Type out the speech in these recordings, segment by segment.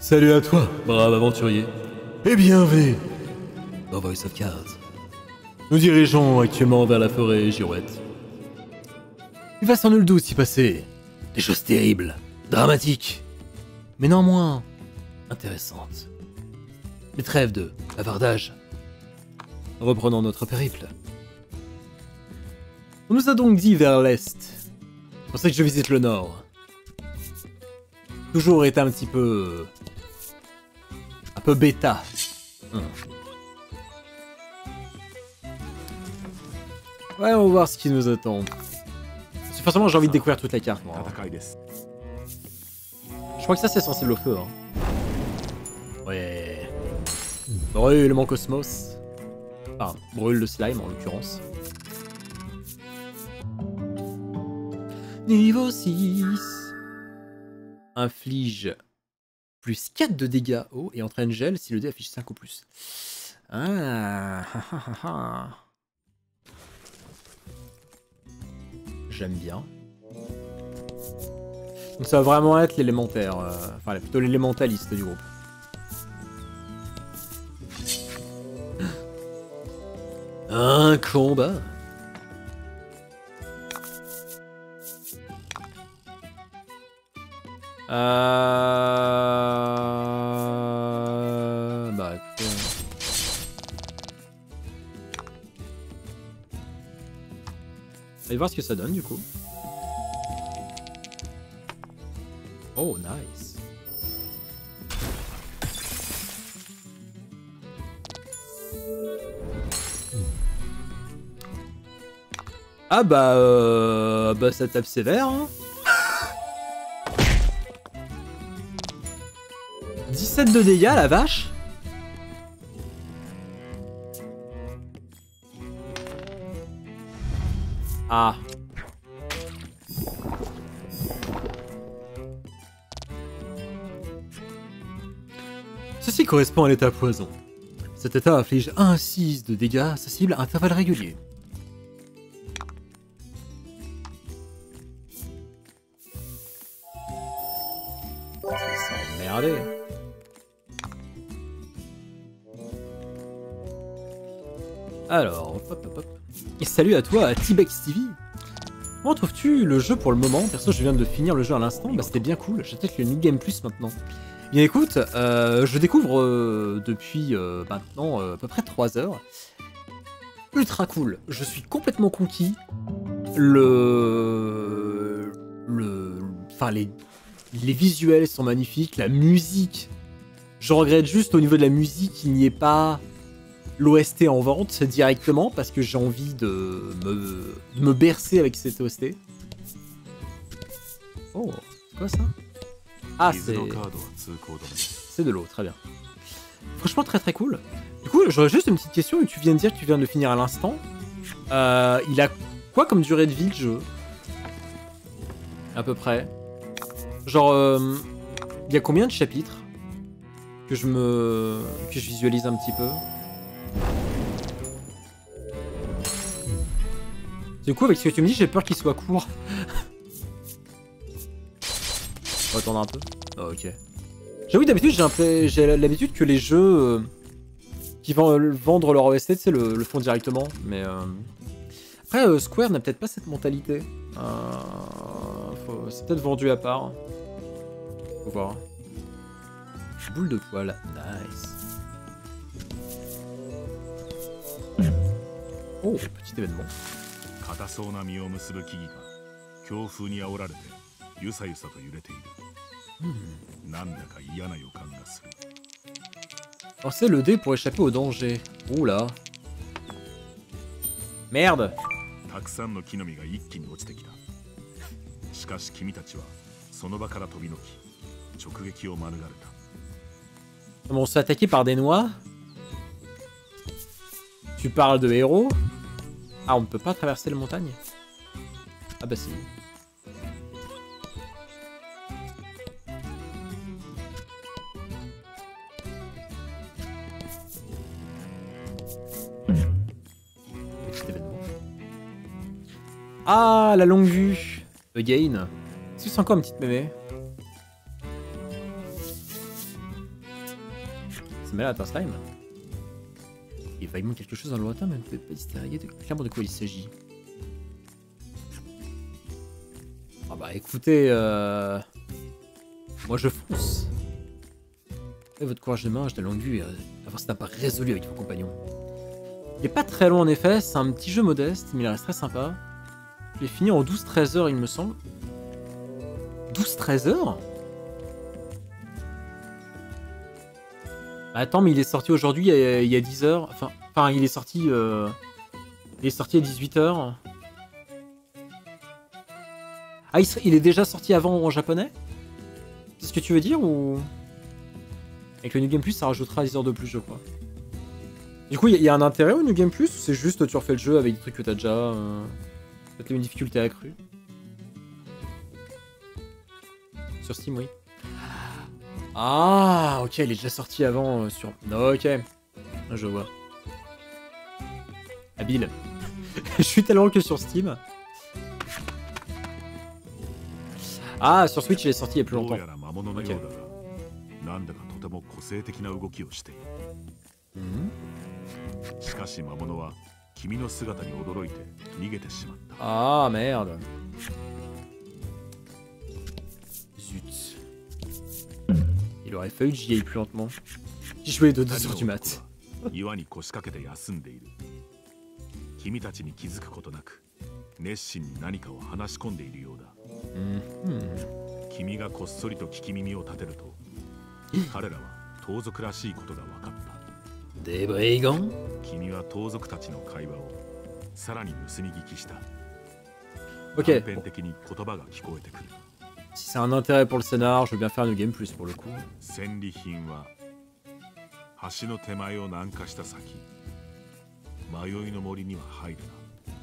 Salut à toi, brave aventurier. Et bienvenue dans Voice of Cards. Nous dirigeons actuellement vers la forêt Girouette. Il va sans nul doute s'y passer des choses terribles, dramatiques, mais néanmoins intéressantes. Mais trêve de bavardage. Reprenons notre périple. On nous a donc dit vers l'est. C'est pour ça que je visite le nord. Toujours été un peu bêta. Ouais, on va voir ce qui nous attend. C'est forcément j'ai envie de découvrir toute la carte, moi. Je crois que ça c'est sensible au feu. Hein. Ouais. Brûlement cosmos. Enfin, brûle le slime en l'occurrence. Niveau 6. Inflige plus 4 de dégâts haut et entraîne gel si le dé affiche 5 ou plus. Ah, J'aime bien. Donc ça va vraiment être l'élémentaire, enfin plutôt l'élémentaliste du groupe. Un combat. Bah écoutez... Allez voir ce que ça donne du coup. Oh nice. Ah bah ça tape sévère hein. 17 de dégâts la vache. Ah. Ceci correspond à l'état poison. Cet état inflige 1-6 de dégâts à sa cible à intervalles réguliers. C'est s'emmerder. Alors, hop hop hop. Et salut à toi, T-Bex TV. Comment trouves-tu le jeu pour le moment? Perso, je viens de finir le jeu à l'instant, bah c'était bien cool. J'ai peut-être le New Game Plus maintenant. Bien écoute, je découvre depuis maintenant à peu près 3 heures. Ultra cool. Je suis complètement conquis. Enfin, les visuels sont magnifiques. La musique. Je regrette juste au niveau de la musique qu'il n'y ait pas l'OST en vente directement parce que j'ai envie de me bercer avec cette OST. Oh, c'est quoi ça? Ah, c'est de l'eau, très bien. Franchement, très très cool. Du coup, j'aurais juste une petite question. Tu viens de dire que tu viens de le finir à l'instant. Il a quoi comme durée de vie le jeu? À peu près. Genre, il y a combien de chapitres que je visualise un petit peu? Du coup, avec ce que tu me dis, j'ai peur qu'il soit court. On va attendre un peu. Oh, ok. J'avoue, d'habitude, j'ai l'habitude que les jeux qui vont vendre leur OST, tu sais, le font directement. Mais après, Square n'a peut-être pas cette mentalité. C'est peut-être vendu à part. Faut voir. Boule de poil. Nice. Oh, petit événement. Lancez le dé pour échapper au danger. Oula. Merde. On se fait attaquer par des noix. Tu parles de héros. Ah, on ne peut pas traverser la montagne? Ah bah si. Ah, la longue vue. Again. Est-ce que c'est encore une petite mémé? C'est malade à slime. Il va y manquer quelque chose dans le lointain, mais on ne peut pas distinguer clairement de quoi il s'agit. Ah bah écoutez, moi je fonce. Et votre courage de main, de longue vue, avoir cet impact résolu avec vos compagnons. Il est pas très long en effet, c'est un petit jeu modeste, mais il reste très sympa. Je l'ai fini en 12-13 heures il me semble. 12-13 heures? Attends, mais il est sorti aujourd'hui il y a 10 heures. Enfin, il est sorti à 18 heures. Ah, il est déjà sorti avant en japonais? C'est ce que tu veux dire ou... Avec le New Game Plus, ça rajoutera 10 heures de plus, je crois. Du coup, il y a un intérêt au New Game Plus ou c'est juste tu refais le jeu avec des trucs que t'as déjà... Peut-être une difficulté accrue. Sur Steam, oui. Ah, ok, il est déjà sorti avant sur... Ok, je vois. Habile. Je suis tellement que sur Steam. Ah, sur Switch, il est sorti il y a plus longtemps. Ok. Ah, merde. Zut. Il aurait fallu que j'y aille plus lentement. J'ai joué de 2 heures du mat. Des brigands? Ok. Si c'est un intérêt pour le scénar, je veux bien faire New Game Plus pour le coup.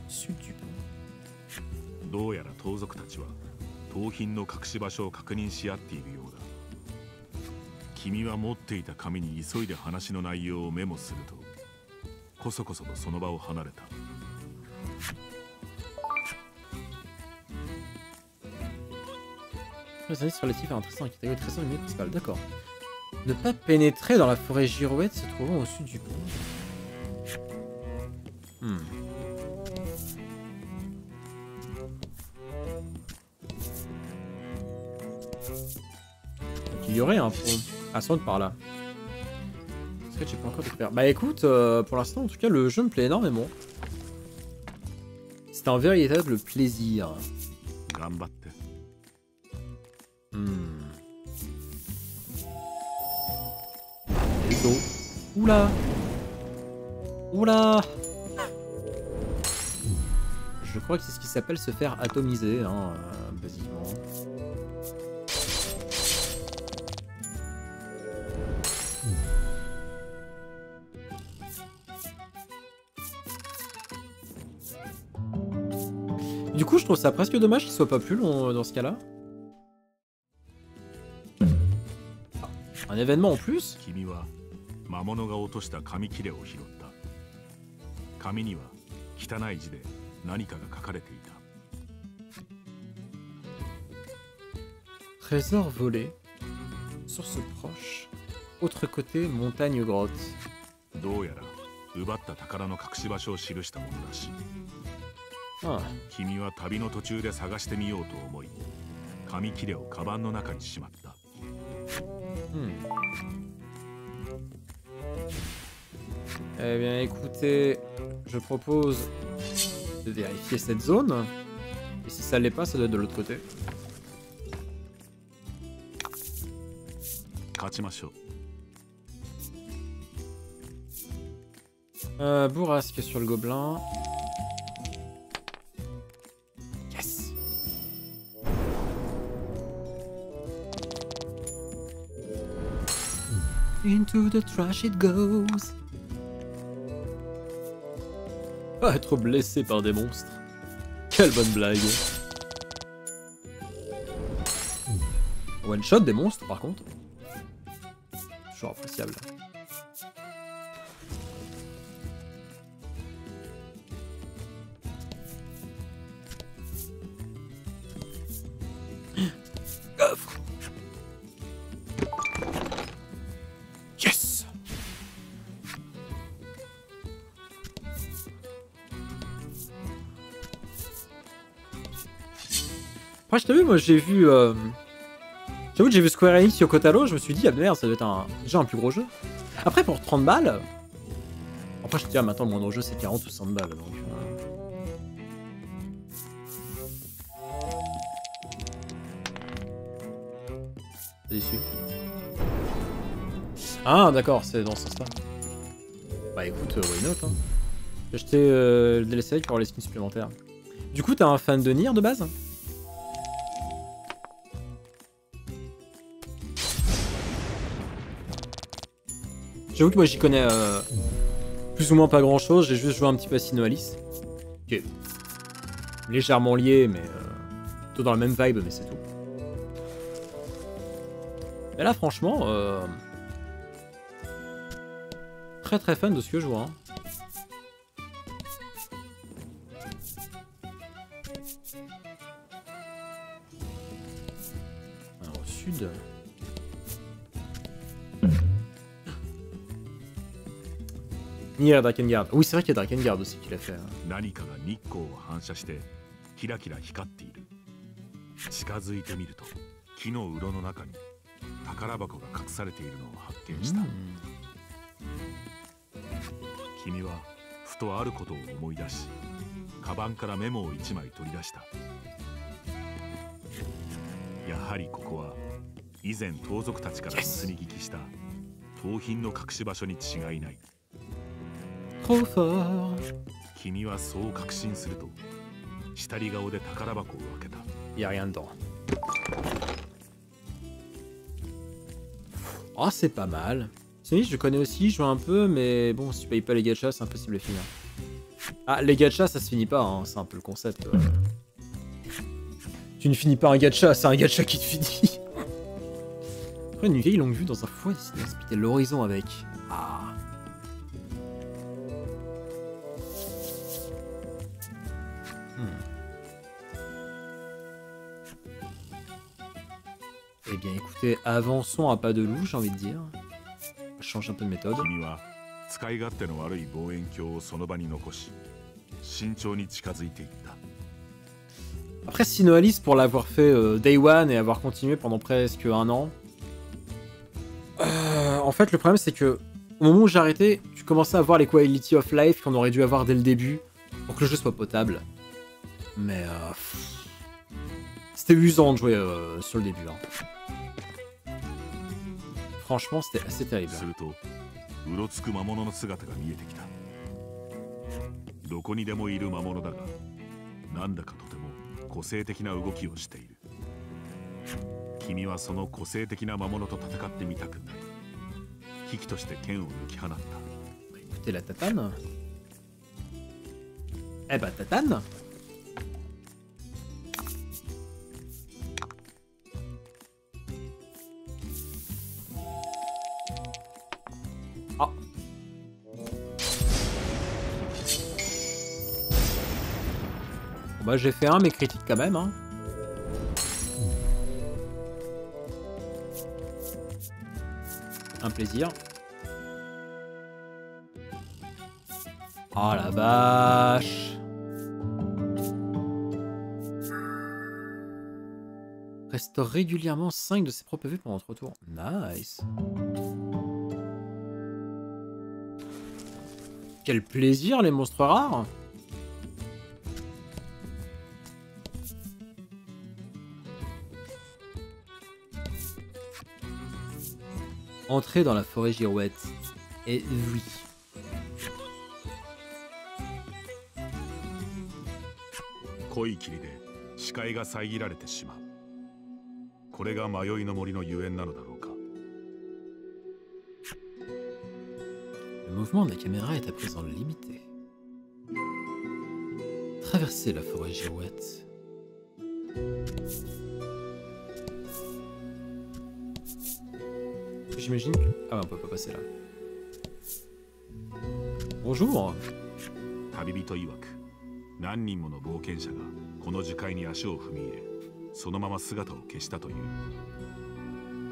Sud du pont. どうやら盗賊たちは盗品の隠し場所を確認し合っているようだ。君は持っていた紙に急いで話の内容をメモすると、こそこそとその場を離れた。Les indices relatifs à un trésor qui est trésor du principal, d'accord. Ne pas pénétrer dans la forêt girouette se trouvant au sud du pont. Il y aurait un pont à son par là. Est-ce que j'ai pas encore découvert? Bah écoute, pour l'instant en tout cas le jeu me plaît énormément. C'est un véritable plaisir. Oula. Oula. Je crois que c'est ce qui s'appelle se faire atomiser, hein, basiquement. Du coup, je trouve ça presque dommage qu'il soit pas plus long dans ce cas-là. Ah, un événement en plus. Trésor volé. Source proche. Autre côté, montagne grotte. Ah. Eh bien écoutez, je propose de vérifier cette zone. Et si ça l'est pas, ça doit être de l'autre côté. Bourrasque sur le gobelin. Yes. Into the trash it goes. Pas être blessé par des monstres. Quelle bonne blague. One shot des monstres par contre. Toujours appréciable. Coffre. Yes. Après, je t'ai vu, moi j'ai vu... J'avoue que j'ai vu Square Enix Yoko Taro, je me suis dit, ah merde, ça doit être déjà un plus gros jeu. Après, pour 30 balles... Après, je te dis, ah, maintenant, le moindre jeu, c'est 40 ou 60 balles, donc... Déçu. Ah, d'accord, c'est dans ce sens-là. Bah écoute, why not, hein. J'ai acheté le DLC pour avoir les skins supplémentaires. Du coup, t'es un fan de Nier de base? J'avoue que moi j'y connais plus ou moins pas grand chose, j'ai juste joué un petit peu à Sinoalis. Qui est légèrement lié, mais plutôt dans la même vibe, mais c'est tout. Et là franchement, très très fan de ce que je vois. Hein. Alors au sud... Nier Drakengard. Oui, c'est vrai qu'il y a Drakengard aussi qu'il a fait. Hein. 近づいてみると木の洞の中に宝箱が隠されているのを発見した。君はふとあることを思い出し、カバンからメモを1枚取り出した。やはりここは以前盗賊たちから盗み聞きした盗品の隠し場所に違いない。君はそう確信すると下り顔で宝箱を開けた。Y a rien dedans. Oh, c'est pas mal. Sony, je connais aussi, je joue un peu, mais bon, si tu payes pas les gachas, c'est impossible de finir. Ah, les gachas, ça se finit pas, hein, c'est un peu le concept. Tu ne finis pas un gacha, c'est un gacha qui te finit. Après, une vieille longue vue dans un foie destiné à expliquer l'horizon avec. Ah. Eh bien écoutez, avançons à pas de loup, j'ai envie de dire. Je change un peu de méthode. Après Sinoalis, pour l'avoir fait Day One et avoir continué pendant presque un an, en fait le problème c'est que au moment où j'ai arrêté, tu commençais à voir les quality of life qu'on aurait dû avoir dès le début pour que le jeu soit potable. Mais c'était usant de jouer sur le début. Hein. Franchement, c'était assez terrible. どこにでもいる魔物だが、なんだかとても個性的な動きをしている。君はその個性的な魔物と戦ってみたくなり、危機として剣を抜き放った。Écoutez la tatane. Eh bah tatane. Ah. Bon bah j'ai fait un mais critique quand même hein. Un plaisir. Oh la vache. Restaure régulièrement 5 de ses propres PV pendant 3 tours. Nice. Quel plaisir les monstres rares. Entrer dans la forêt girouette. Et oui. Le mouvement de la caméra est à présent limité. Traverser la forêt girouette. J'imagine que... Ah ouais, on peut pas passer là. Bonjour.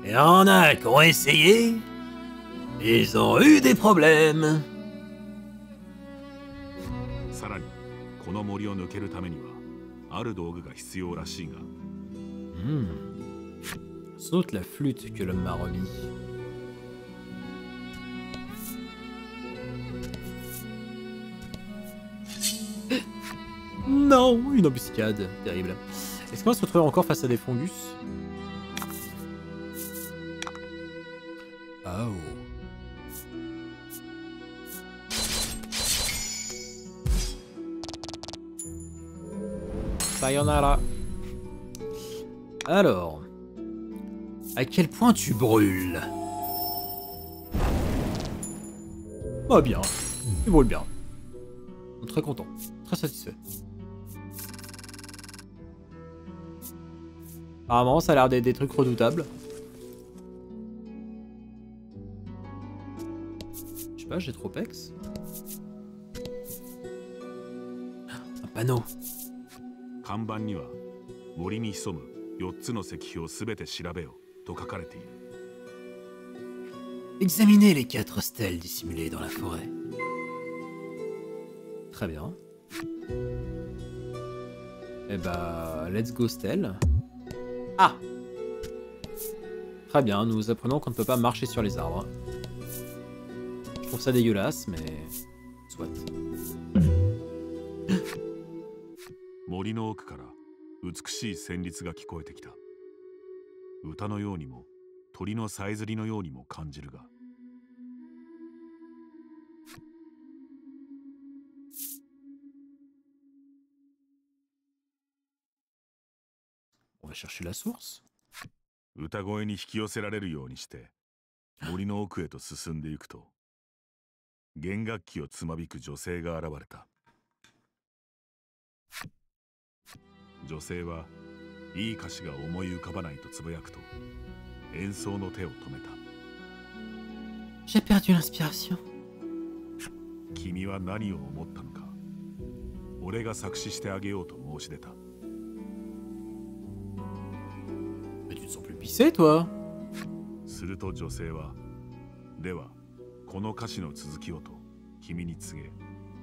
Il y en a qui ont essayé. Ils ont eu des problèmes. さらにこの森を抜けるためにはある道具が必要らしいが Sans doute la flûte que l'homme m'a remis. Non, une embuscade. Terrible. Est-ce qu'on va se retrouver encore face à des fungus? Oh. Sayonara. Alors. À quel point tu brûles? Oh bien. Tu brûles bien. Très content. Très satisfait. Apparemment, ça a l'air des trucs redoutables. Je sais pas, j'ai trop pex. Un panneau. Examinez les 4 stèles dissimulées dans la forêt. Très bien. Eh bah, let's go stèle. Ah! Très bien, nous apprenons qu'on ne peut pas marcher sur les arbres. Je trouve ça dégueulasse, mais... soit. 森の奥から美しい旋律が聞こえてきた。歌のようにも鳥のさえずりのようにも感じるが。On va chercher la source. 歌声に引き寄せられるようにして森の奥へと進んでいくと弦楽器をつまびく女性が現れた。女性はいい歌詞が思い浮かばないとつぶやくと演奏の手を止めた。J'ai perdu l'inspiration. 君は何を思ったのか。俺が作詞してあげようと申し出た。Mais tu te sens plus pissé, toi? すると女性は、ではこの歌詞の続きをと君に告げ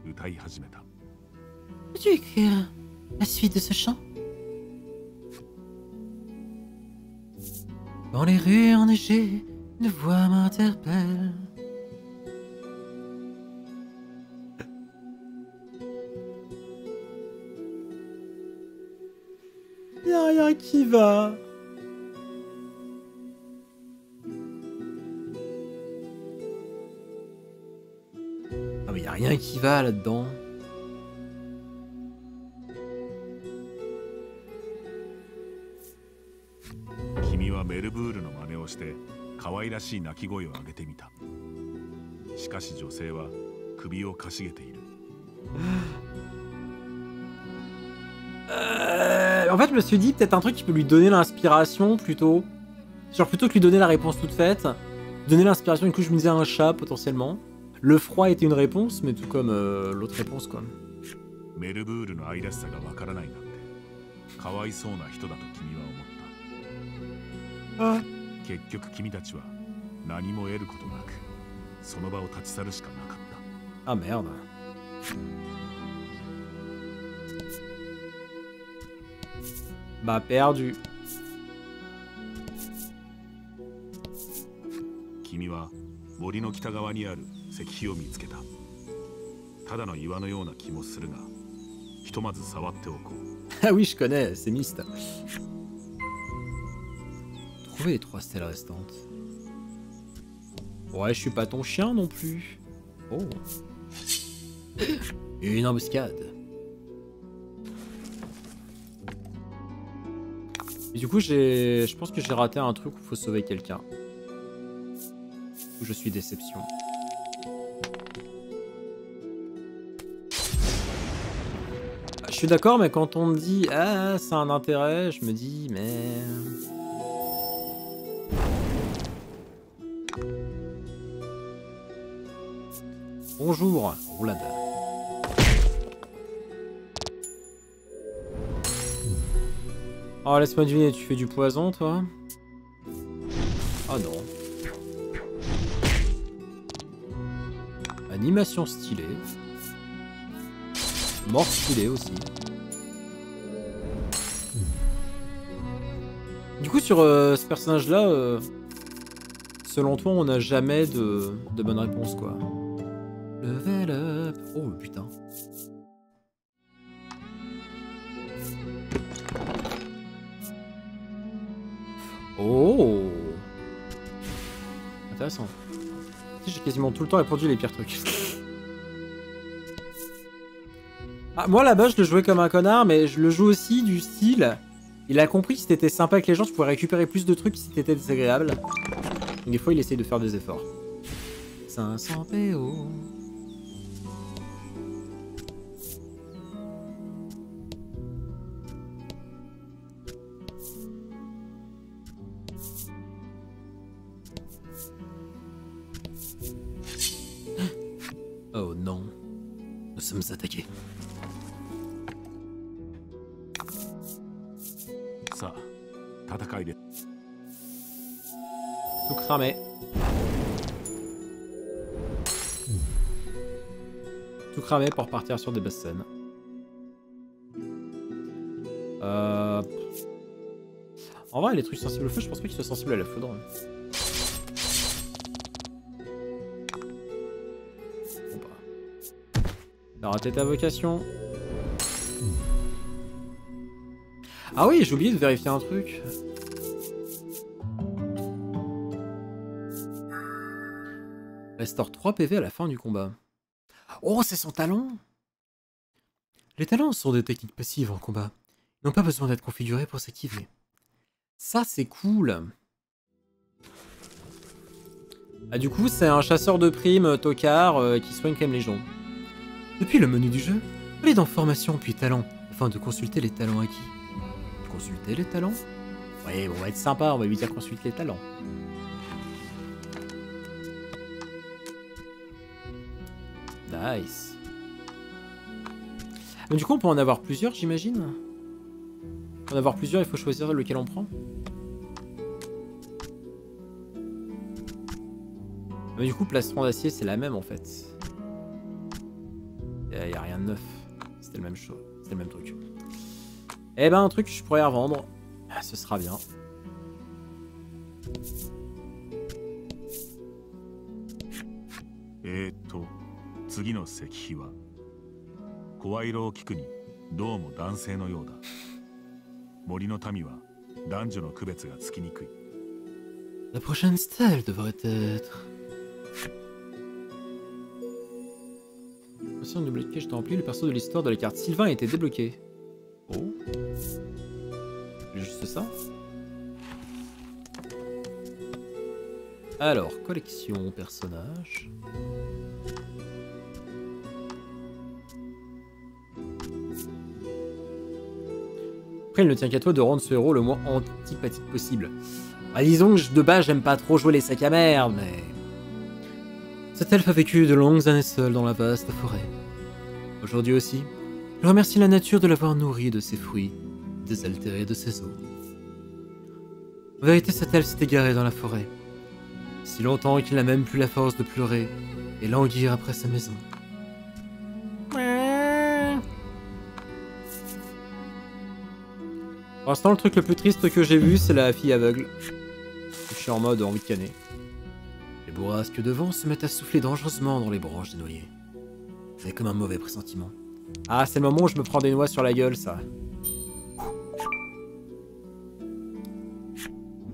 歌い始めた。Peux-tu écrire la suite de ce chant? Dans les rues enneigées, une voix m'interpelle. Y'a rien qui va. Ah mais y'a rien qui va là-dedans. Kimi wa Melbourneの真似をして可愛らしい鳴き声を上げてみた。しかし女性は首をかしげている。En fait, je me suis dit peut-être un truc qui peut lui donner l'inspiration plutôt. Genre plutôt que lui donner la réponse toute faite, donner l'inspiration. Du coup, je me disais un chat potentiellement. Le froid était une réponse, mais tout comme l'autre réponse quoi. メルブールの愛らしさがわからないなんてかわいそうな人だと君は思った。結局君たちは何も得ることなくその場を立ち去るしかなかった。Ah merde. Bah perdu. 君は森の北側にある石碑を見つけた。ただの岩のような気もするが、ひとまず触っておこう。Ah oui, je connais, c'est Myst. Trouver les 3 stèles restantes. Ouais, je suis pas ton chien non plus. Oh. Une embuscade. Et du coup, je pense que j'ai raté un truc où il faut sauver quelqu'un. Où je suis déception. Je suis d'accord, mais quand on me dit ah, c'est un intérêt, je me dis mais. Bonjour, roulade. Oh, laisse-moi deviner, tu fais du poison, toi? Oh non. Animation stylée. Mort stylée aussi. Du coup, sur ce personnage-là, selon toi, on n'a jamais de bonne réponse, quoi. Level up. Oh, putain. Oh. Intéressant. J'ai quasiment tout le temps répondu les pires trucs. Ah, moi, là-bas, je le jouais comme un connard, mais je le joue aussi du style... Il a compris que si t'étais sympa avec les gens, tu pouvais récupérer plus de trucs si t'étais désagréable. Donc des fois, il essaye de faire des efforts. 500 PO. Oh non. Nous sommes attaqués. Tout cramé. Tout cramé pour partir sur des basses scènes. En vrai, les trucs sensibles au feu, je pense pas qu'ils soient sensibles à la foudre. Bon bah. T'as raté ta vocation. Ah oui, j'ai oublié de vérifier un truc. Restaure 3 PV à la fin du combat. Oh, c'est son talon! Les talents sont des techniques passives en combat. Ils n'ont pas besoin d'être configurés pour s'activer. Ça, c'est cool. Ah, du coup, c'est un chasseur de primes tocard qui soigne quand même les gens. Depuis le menu du jeu, allez dans Formation puis Talents, afin de consulter les talents acquis. Consulter les talents? Oui, on va être sympa, on va lui dire consulte les talents. Nice. Mais du coup, on peut en avoir plusieurs, j'imagine. Pour en avoir plusieurs, il faut choisir lequel on prend. Mais du coup, plastron d'acier, c'est la même en fait. Il n'y a rien de neuf. C'était le même chose. C'était le même truc. Eh ben, un truc que je pourrais revendre. Ce sera bien. La prochaine stèle devrait être... Si on oublie que je t'ai rempli, le perso de l'histoire de la carte Sylvain a été débloqué. Oh. Juste ça. Alors, collection, personnage. Après, il ne tient qu'à toi de rendre ce héros le moins antipathique possible. Bah, disons que de base, j'aime pas trop jouer les sacs à merde, mais... Cet elfe a vécu de longues années seul dans la vaste forêt. Aujourd'hui aussi, je remercie la nature de l'avoir nourri de ses fruits, désaltéré de ses eaux. En vérité, cet elfe s'est égaré dans la forêt. Si longtemps qu'il n'a même plus la force de pleurer et languir après sa maison. Pour l'instant, le truc le plus triste que j'ai vu, c'est la fille aveugle. Je suis en mode envie de canner. Les bourrasques de vent se mettent à souffler dangereusement dans les branches des noyers. C'est comme un mauvais pressentiment. Ah, c'est le moment où je me prends des noix sur la gueule, ça.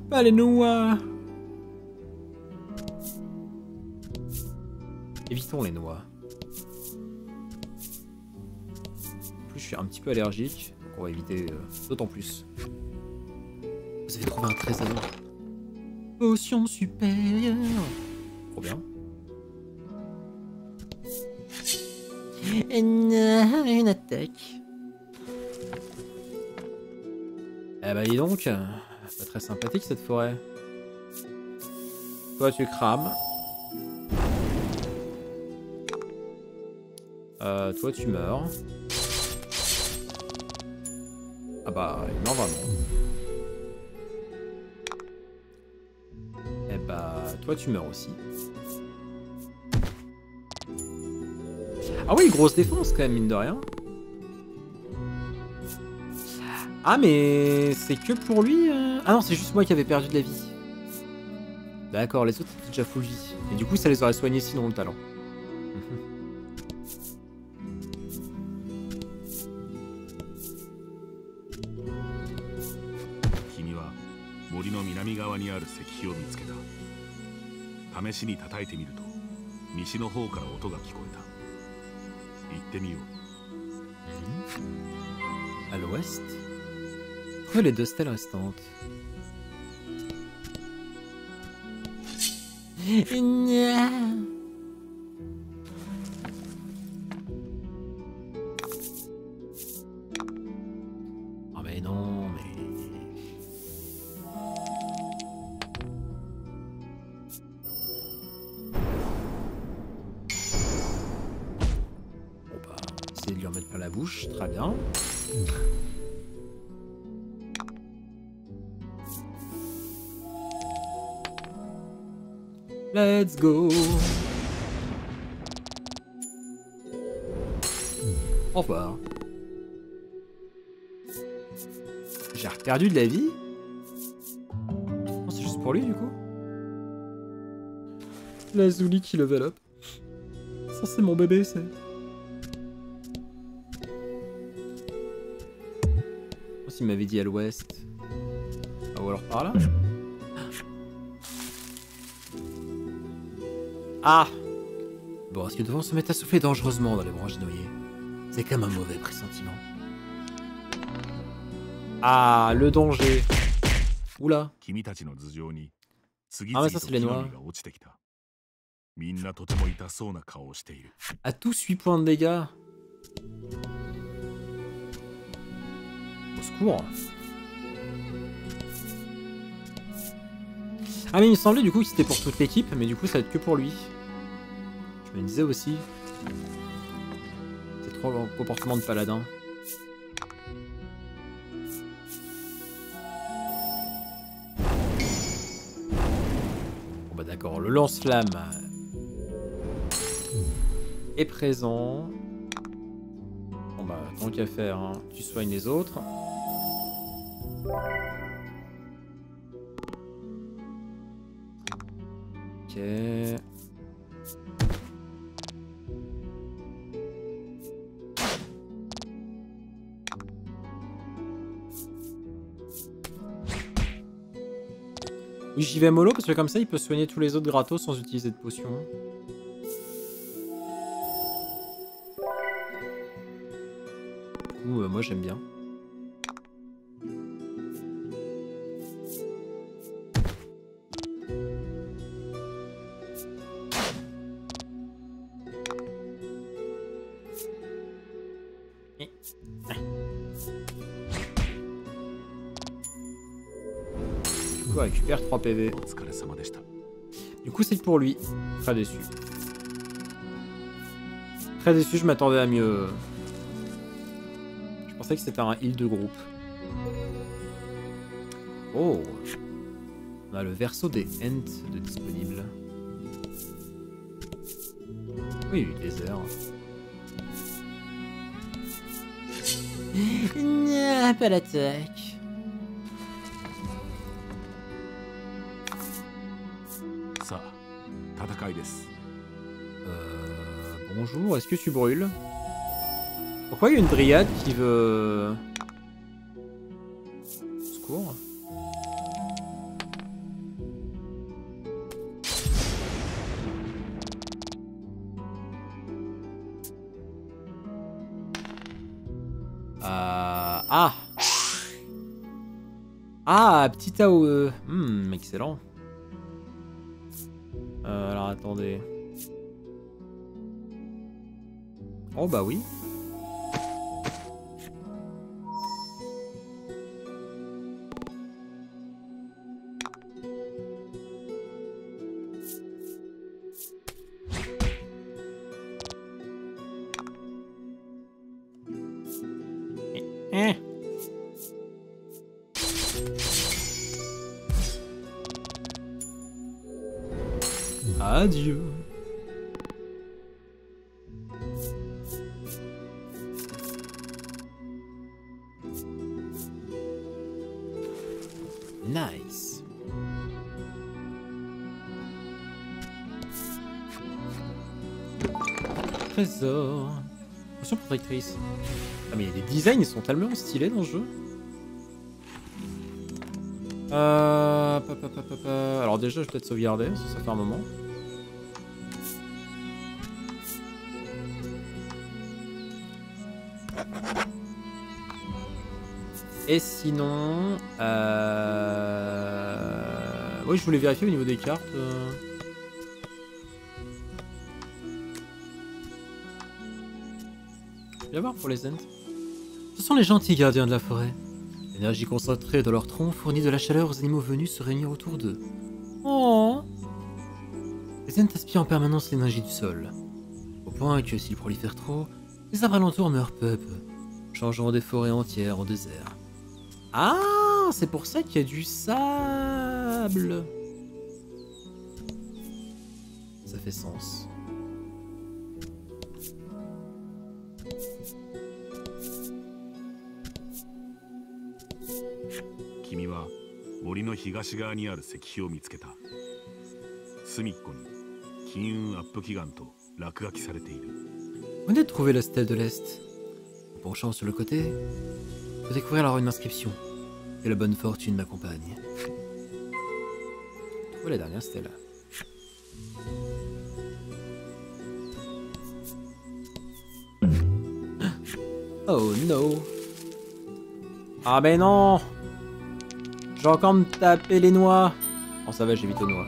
Pas les noix. Évitons les noix. En plus, je suis un petit peu allergique, donc on va éviter d'autant plus. Vous avez trouvé un trésor. Potion supérieure. Trop bien. Une attaque. Eh bah dis donc, pas très sympathique cette forêt. Toi tu crames. Toi tu meurs. Ah bah il meurt vraiment. Eh bah toi tu meurs aussi. Ah oui, grosse défense quand même, mine de rien. Ah mais c'est que pour lui Ah non, c'est juste moi qui avais perdu de la vie. D'accord, les autres étaient déjà full vie. Et du coup, ça les aurait soignés sinon le talent. 試しに叩いてみると西の方から音が聞こえた。行ってみよう。À l'ouest. Trouvez les 2 stèles restantes. Oh mais non, mais... Bon bah, essayer de lui remettre plein la bouche, très bien. Let's go. Au revoir. J'ai perdu de la vie? C'est juste pour lui du coup? La Zuli qui level up. Ça c'est mon bébé, c'est... S'il m'avait dit à l'ouest. Ah, ou alors par là? Ah! Bon, est-ce que nous devons se mettre à souffler dangereusement dans les branches noyées? C'est comme un mauvais pressentiment. Ah, le danger! Oula! Ah mais ça c'est les noix. À tous 8 points de dégâts. Au secours! Ah mais il me semblait du coup que c'était pour toute l'équipe, mais du coup ça va être que pour lui. Je me disais aussi. C'est trop le comportement de paladin. Bon bah d'accord, le lance-flamme est présent. Bon bah tant qu'à faire, hein, tu soignes les autres. Ok. Oui, j'y vais mollo parce que comme ça il peut soigner tous les autres gratos sans utiliser de potion. Ouh, moi j'aime bien. Du coup, récupère 3 PV. Du coup, c'est pour lui. Très déçu. Très déçu, je m'attendais à mieux. Je pensais que c'était un heal de groupe. Oh! On a le verso des Ents de disponible. Oui, désert. Pas l'attaque. Bonjour, est-ce que tu brûles? Pourquoi il y a une dryade qui veut... Secours. Ah! Ah, petit AOE. Excellent. Alors attendez. Oh bah oui. Adieu. Nice. trésor. Potion protectrice. Ah mais les designs ils sont tellement stylés dans le jeu. Alors déjà je vais peut-être sauvegarder, parce que ça fait un moment. Et sinon... Oui, je voulais vérifier au niveau des cartes. Viens voir pour les Ents. Ce sont les gentils gardiens de la forêt. L'énergie concentrée dans leur tronc fournit de la chaleur aux animaux venus se réunir autour d'eux. Oh. Les Ents aspirent en permanence l'énergie du sol. Au point que s'ils prolifèrent trop, les arbres alentours meurent peu à peu, changeant des forêts entières en désert. Ah, c'est pour ça qu'il y a du sable. Ça fait sens. Kimi wa mori no higashi gawa ni aru sekihi o mitsuke ta. Sumikko ni Kin'un App Kigan to rakugaki sarete iru. Venez de trouver la stèle de l'Est. En penchant sur le côté, vous découvrir alors une inscription. Que la bonne fortune m'accompagne. Trouvez la dernière stèle. Oh no. Ah ben non. Je vais encore me taper les noix. Bon ça va, j'évite aux noix.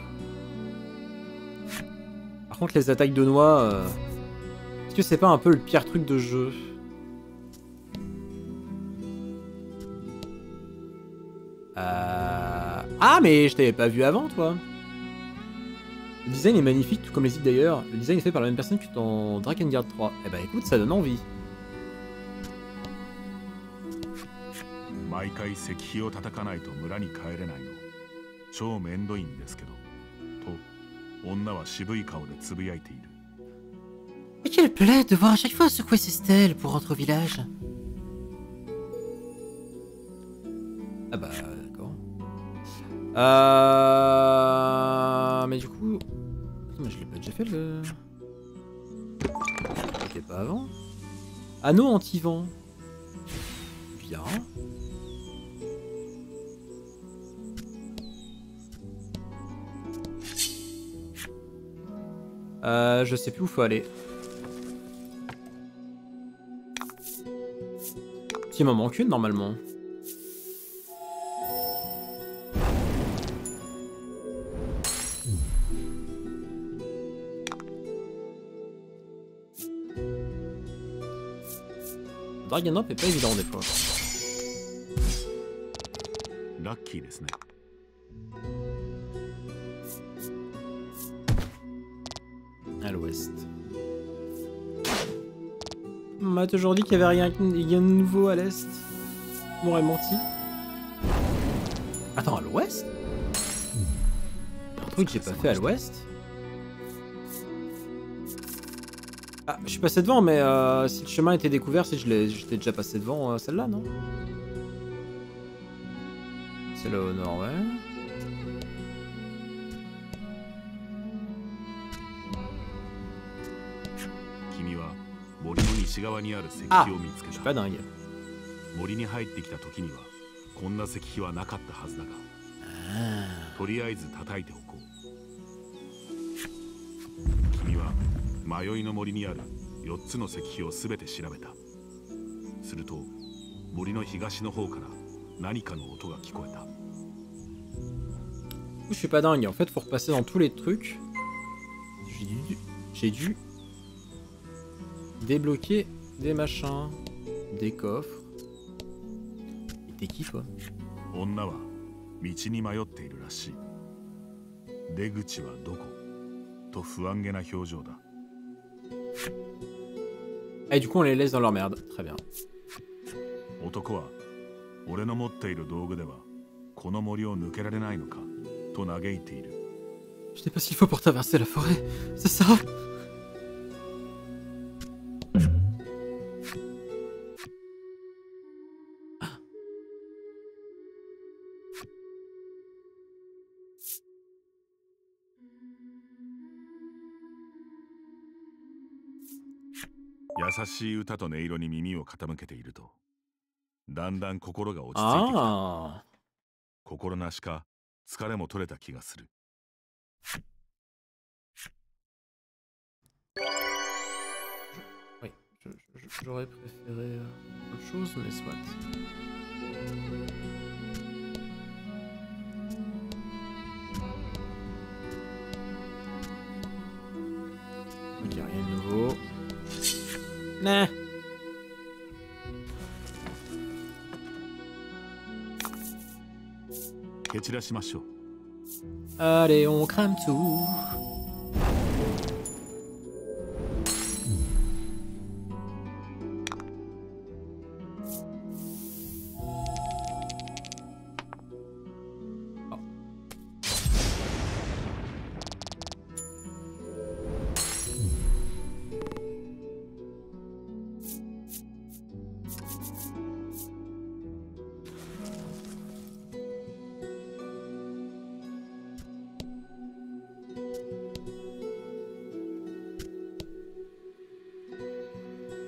Par contre les attaques de noix... Est-ce que c'est pas un peu le pire truc de jeu? Ah mais je t'avais pas vu avant toi. Le design est magnifique, tout comme les îles d'ailleurs. Le design est fait par la même personne que dans Drakengard 3. Eh bah écoute, ça donne envie. 毎回石碑を叩かないと村に帰れないの超めんどいんですけどと女は渋い顔でつぶやいている Mais quelle plaie de devoir à chaque fois secouer ses stèles pour rentrer au village. Ah bah d'accord. Mais du coup... Attends, mais je l'ai pas déjà fait le... C'était pas avant. Anneau anti-vent. Bien. Je sais plus où faut aller. Il m'en manque une normalement. Dragon Up est pas évident des fois. Lucky ですね À l'ouest. On m'a toujours dit qu'il y avait rien de nouveau à l'est. On m'aurait menti. Attends, à l'ouest? Il y a un truc que j'ai pas fait à l'ouest? Ah, je suis passé devant, mais si le chemin était découvert, si j'étais déjà passé devant celle-là, non? C'est là au nord, ouais. Ah, je suis pas dingue. 森に入ってきた時にはこんな石碑はなかったはずだがとりあえず叩いておこう君は迷いの森にある4つの石碑をすべて調べたすると森の東の方から何かの音が聞こえた Je suis pas dingue, en fait faut repasser dans tous les trucs. J'ai dû débloquer des machins, des coffres. T'es qui toi? 女は道に迷っているらしい。出口はどこ？と不安げな表情だ。Et du coup on les laisse dans leur merde. Très bien. 男は俺の持っている道具ではこの森を抜けられないのかと嘆いている。Je sais pas ce qu'il faut pour traverser la forêt. C'est ça? 優しい歌と音色に耳を傾けていると、だんだん心が落ち着いてきた。心なしか疲れも取れた気がする。Oui, j'aurais préféré autre chose, mais soit. Ok, rien de nouveau. Nah. Allez, on crame tout.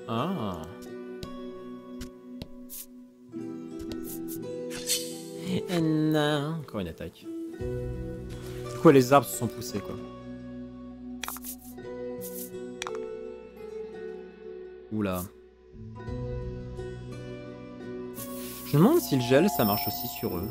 Ah. Non. Encore une attaque. C'est quoi, les arbres se sont poussés, quoi. Oula. Je me demande si le gel, ça marche aussi sur eux.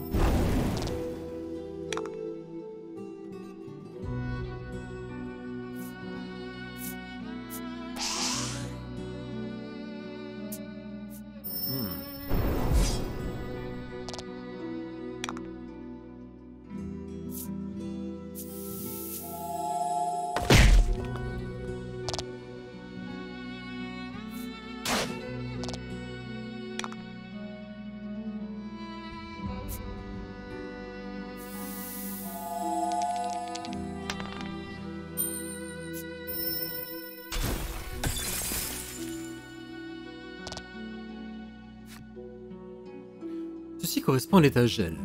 Ceci correspond à l'état gel.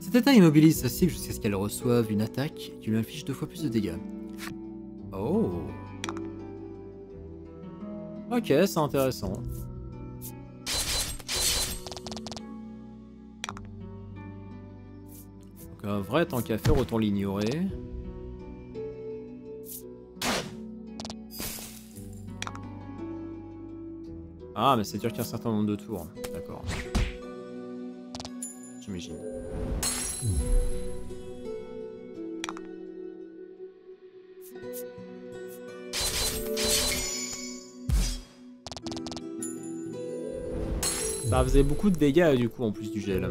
Cet état immobilise sa cible jusqu'à ce qu'elle reçoive une attaque qui lui inflige 2 fois plus de dégâts. Oh. Ok, c'est intéressant. Donc un vrai tant qu'à faire, autant l'ignorer. Ah, mais ça dure qu'un certain nombre de tours. D'accord. J'imagine. Ça faisait beaucoup de dégâts du coup en plus du gel.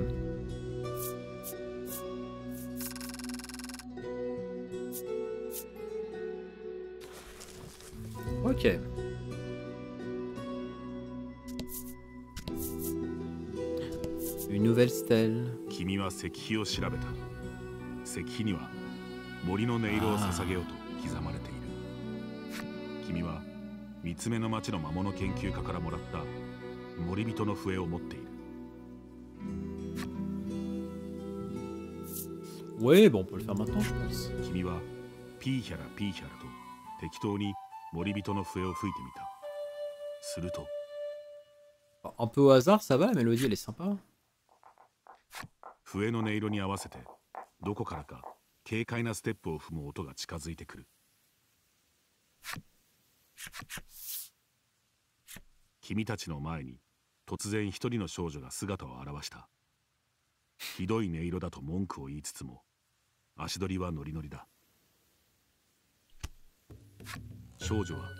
Ok. Une nouvelle stèle. 君は石碑を調べた。石碑には森の音色を捧げようと刻まれている。君は三つ目の町の魔物研究家からもらった森人の笛を持っている。Ouais, bon, on peut le faire maintenant, je pense. 君はピーヒャラピーヒャラと適当に森人の笛を吹いてみた。すると。Un peu au hasard, ça va, la mélodie elle est sympa. 笛の音色に合わせてどこからか軽快なステップを踏む音が近づいてくる。君たちの前に突然一人の少女が姿を現した。ひどい音色だと文句を言いつつも足取りはノリノリだ。少女は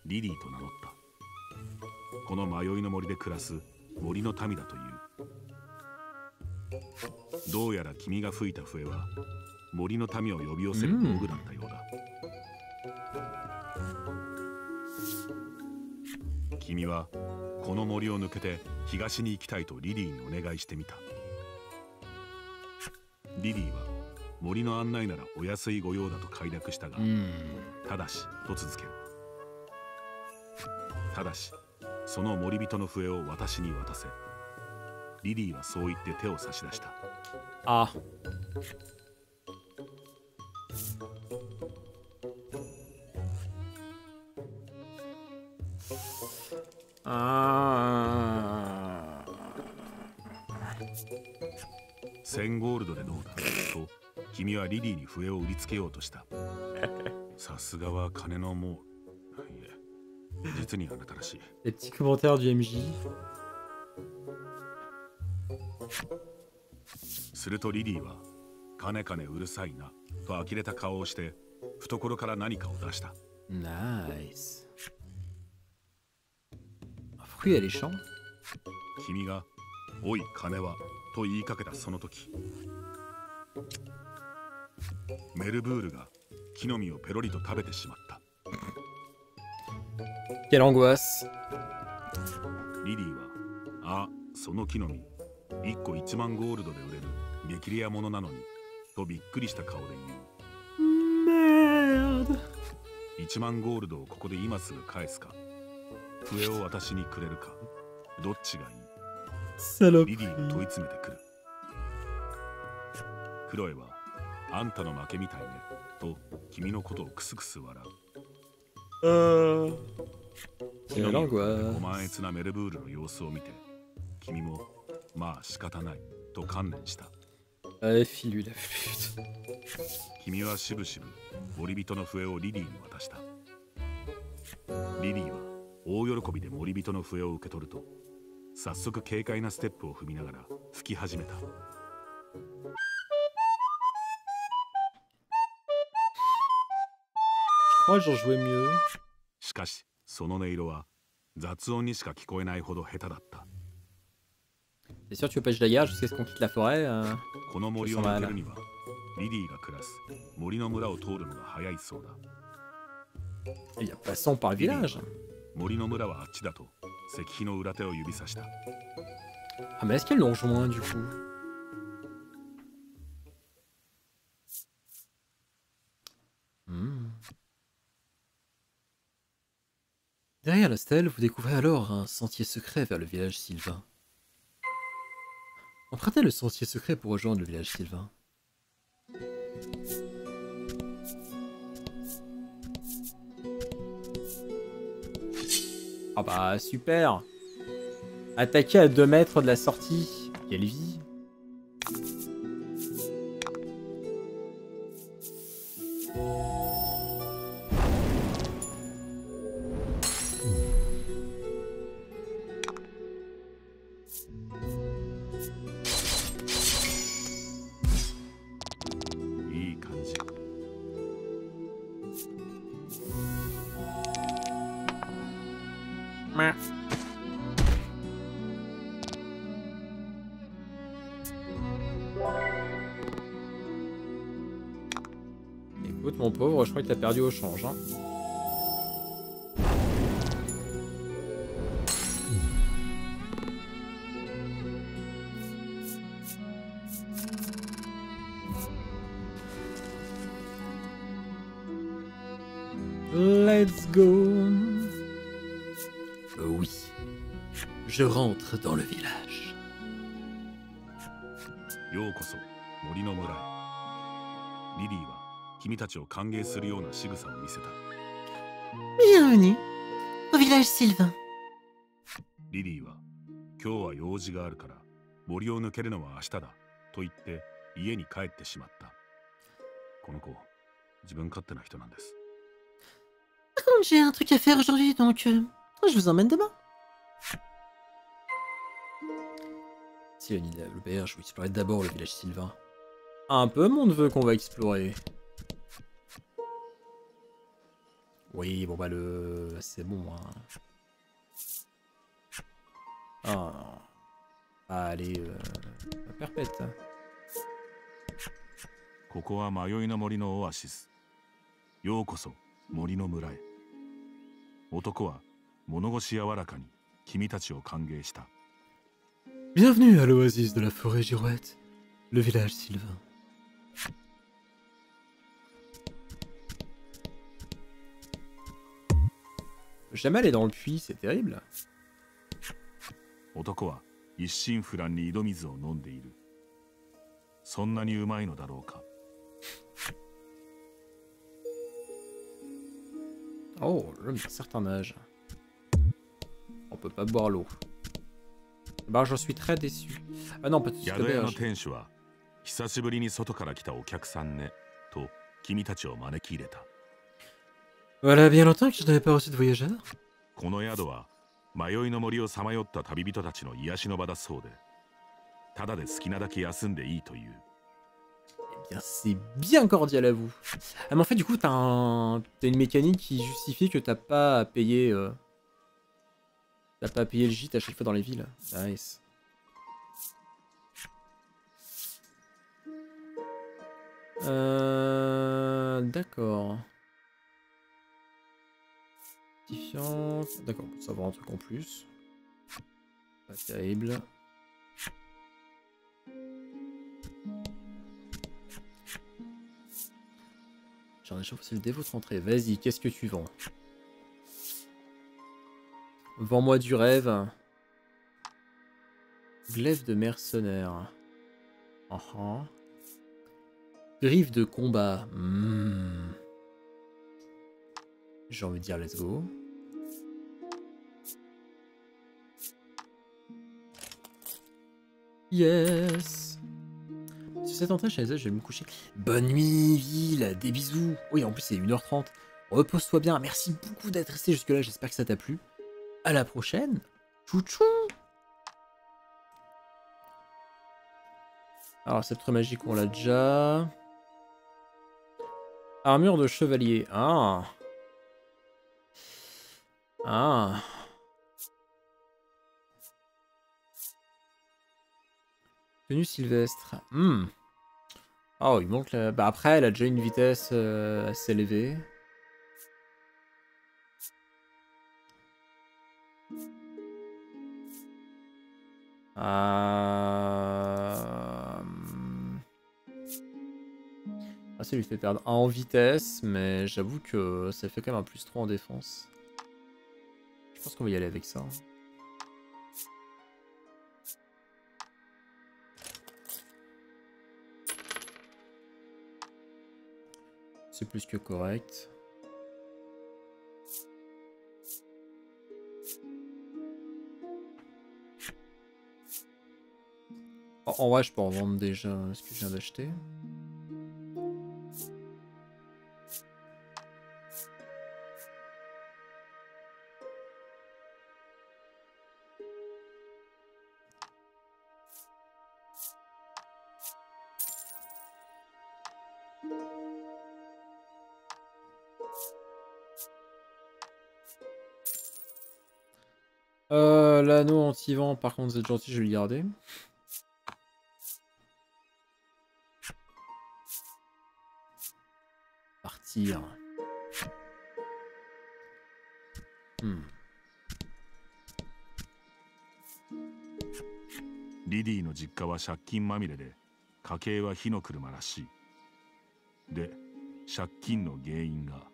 リリーと名乗った。この迷いの森で暮らす森の民だという。どうやら君が吹いた笛は森の民を呼び寄せる道具だったようだ。君はこの森を抜けて東に行きたいとリリーにお願いしてみた。リリーは森の案内ならお安い御用だと快諾したが、ただしと続ける。ただしその森人の笛を私に渡せ。リリーはそう言って手を差し出した。あ。1000ゴールドでどうだと君はリリーに笛を売りつけようとした。さすがは金のもう、いえ、実にあなたらしい。Les petits commentaires du MJ。するとリリーは金金うるさいなと呆れた顔をして懐から何かを出した。Nice。fruit alléchant。君が「おい金は」と言いかけたその時、メルブールが木の実をペロリと食べてしまった。Quelle angoisse。リリーは「あ、その木の実1個1万ゴールドで売れる激レアものなのに」とびっくりした顔で言う。Merde。1万ゴールドをここで今すぐ返すか、笛を私にくれるか、どっちがいい？リリーが問い詰めてくる。クロエは「あんたの負けみたいね」と君のことをクスクス笑う。ご満悦なメルブールの様子を見て、君も「まあ仕方ない」と観念した。君はしぶしぶ森人の笛をリリーに渡した。リリーは大喜びで森人の笛を受け取ると、早速軽快なステップを踏みながら吹き始めた。しかしその音色は雑音にしか聞こえないほど下手だった。C'est sûr, tu veux pas que je la garde jusqu'à ce qu'on quitte la forêt この森を抜けるにはリリーが暮らす森の村を通るのが早いそうだ。Il y a passons par le village。森の村はあっちだと石碑の裏手を指さした。Ah mais est-ce qu'elle l'ont rejoint du coup? Derrière la stèle, vous découvrez alors un sentier secret vers le village sylvain. Empruntez le sentier secret pour rejoindre le village sylvain. Ah bah super! Attaquer à 2 mètres de la sortie. Quelle vie! Écoute mon pauvre, je crois que t'as perdu au change. Hein. Let's go. Oui, je rentre dans le village. Yokoso, Mori no Mura. Lily wa kimi tachi o kangei suru you na shigusa o miseta. Bienvenue au village sylvain. Lily wa kyou wa youji ga aru kara mori o nukeru no wa ashita da to itte ie ni kaette shimatta. Kono ko, jibun katte na hito nan desu. J'ai un truc à faire aujourd'hui, donc je vous emmène demain. Si une idée à l'auberge, je vais explorer d'abord le village sylvain. Un peu mon neveu qu'on va explorer. Oui, bon bah c'est bon. Hein. Ah non. Allez, la perpète. ここは迷いの森のオアシス。ようこそ森の村へ。男は物腰柔らかに君たちを歓迎した。Bienvenue à l'oasis de la forêt Girouette, le village sylvain. Jamais aller dans le puits, c'est terrible. 男は一心不乱に井戸水を飲んでいる。そんなにうまいのだろうか。Oh, l'homme d'un certain âge. peut pas boire l'eau. Bah, j'en suis très déçu. Ah non, pas de suite. Voilà bien longtemps que je n'avais pas reçu de voyageurs. Eh bien, c'est bien cordial à vous. Ah, mais en fait, du coup, t'as une mécanique qui justifie que t'as pas à payer... T'as pas à payer le gîte à chaque fois dans les villes. Nice. D'accord. D'accord, ça va un truc en plus. Pas terrible. J'en ai chauffé dès votre entrée. Vas-y, qu'est-ce que tu vends? Vends-moi du rêve. Glaive de mercenaire. Griffe de combat. J'ai envie de dire let's go. Yes. Sur cette entrée chez les je vais me coucher. Bonne nuit, ville. Des bisous. Oui, en plus, c'est 1h30. Repose-toi bien. Merci beaucoup d'être resté jusque-là. J'espère que ça t'a plu. À la prochaine. Tchou-tchou. Alors, sceptre magique, on l'a déjà. Armure de chevalier. Ah. Ah. Tenue sylvestre. Oh, il manque la... Bah après, elle a déjà une vitesse assez élevée. Ah, ça lui fait perdre 1 en vitesse, mais j'avoue que ça fait quand même un +3 en défense. Je pense qu'on va y aller avec ça. C'est plus que correct. En vrai, je peux en vendre déjà ce que je viens d'acheter. L'anneau anti-vent, par contre, vous êtes gentil, je vais le garder. Partir. Lydie の実家は借金まみれで、家計は火の車らしい。で、借金の原因が、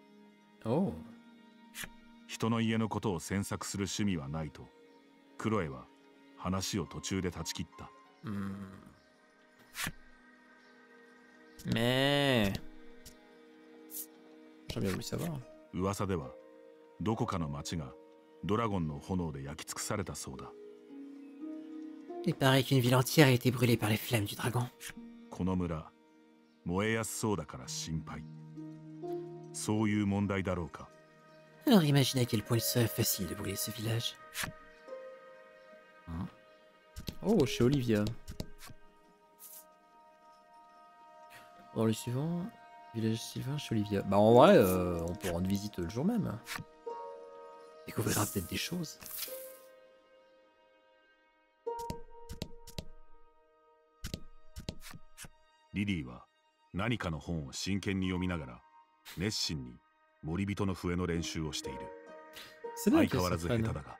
人の家のことを詮索する趣味はないと、クロエは話を途中で断ち切った。Mais... J'aurais bien voulu savoir. 噂では、どこかの町がドラゴンの炎で焼き尽くされたそうだ。Il paraît qu'une ville entière a été brûlée par les flammes du dragon. この村、燃えやすそうだから心配。そういう問題だろうか。Alors imagine à quel point il serait facile de brûler ce village. Oh, chez Olivia. Dans le suivant, village Sylvain chez Olivia. Bah en vrai, on peut rendre visite le jour même. Découvrira peut-être des choses. Lydie は何かの本を真剣に読みながら熱心に森人の笛の練習をしている。相変わらず下手だが。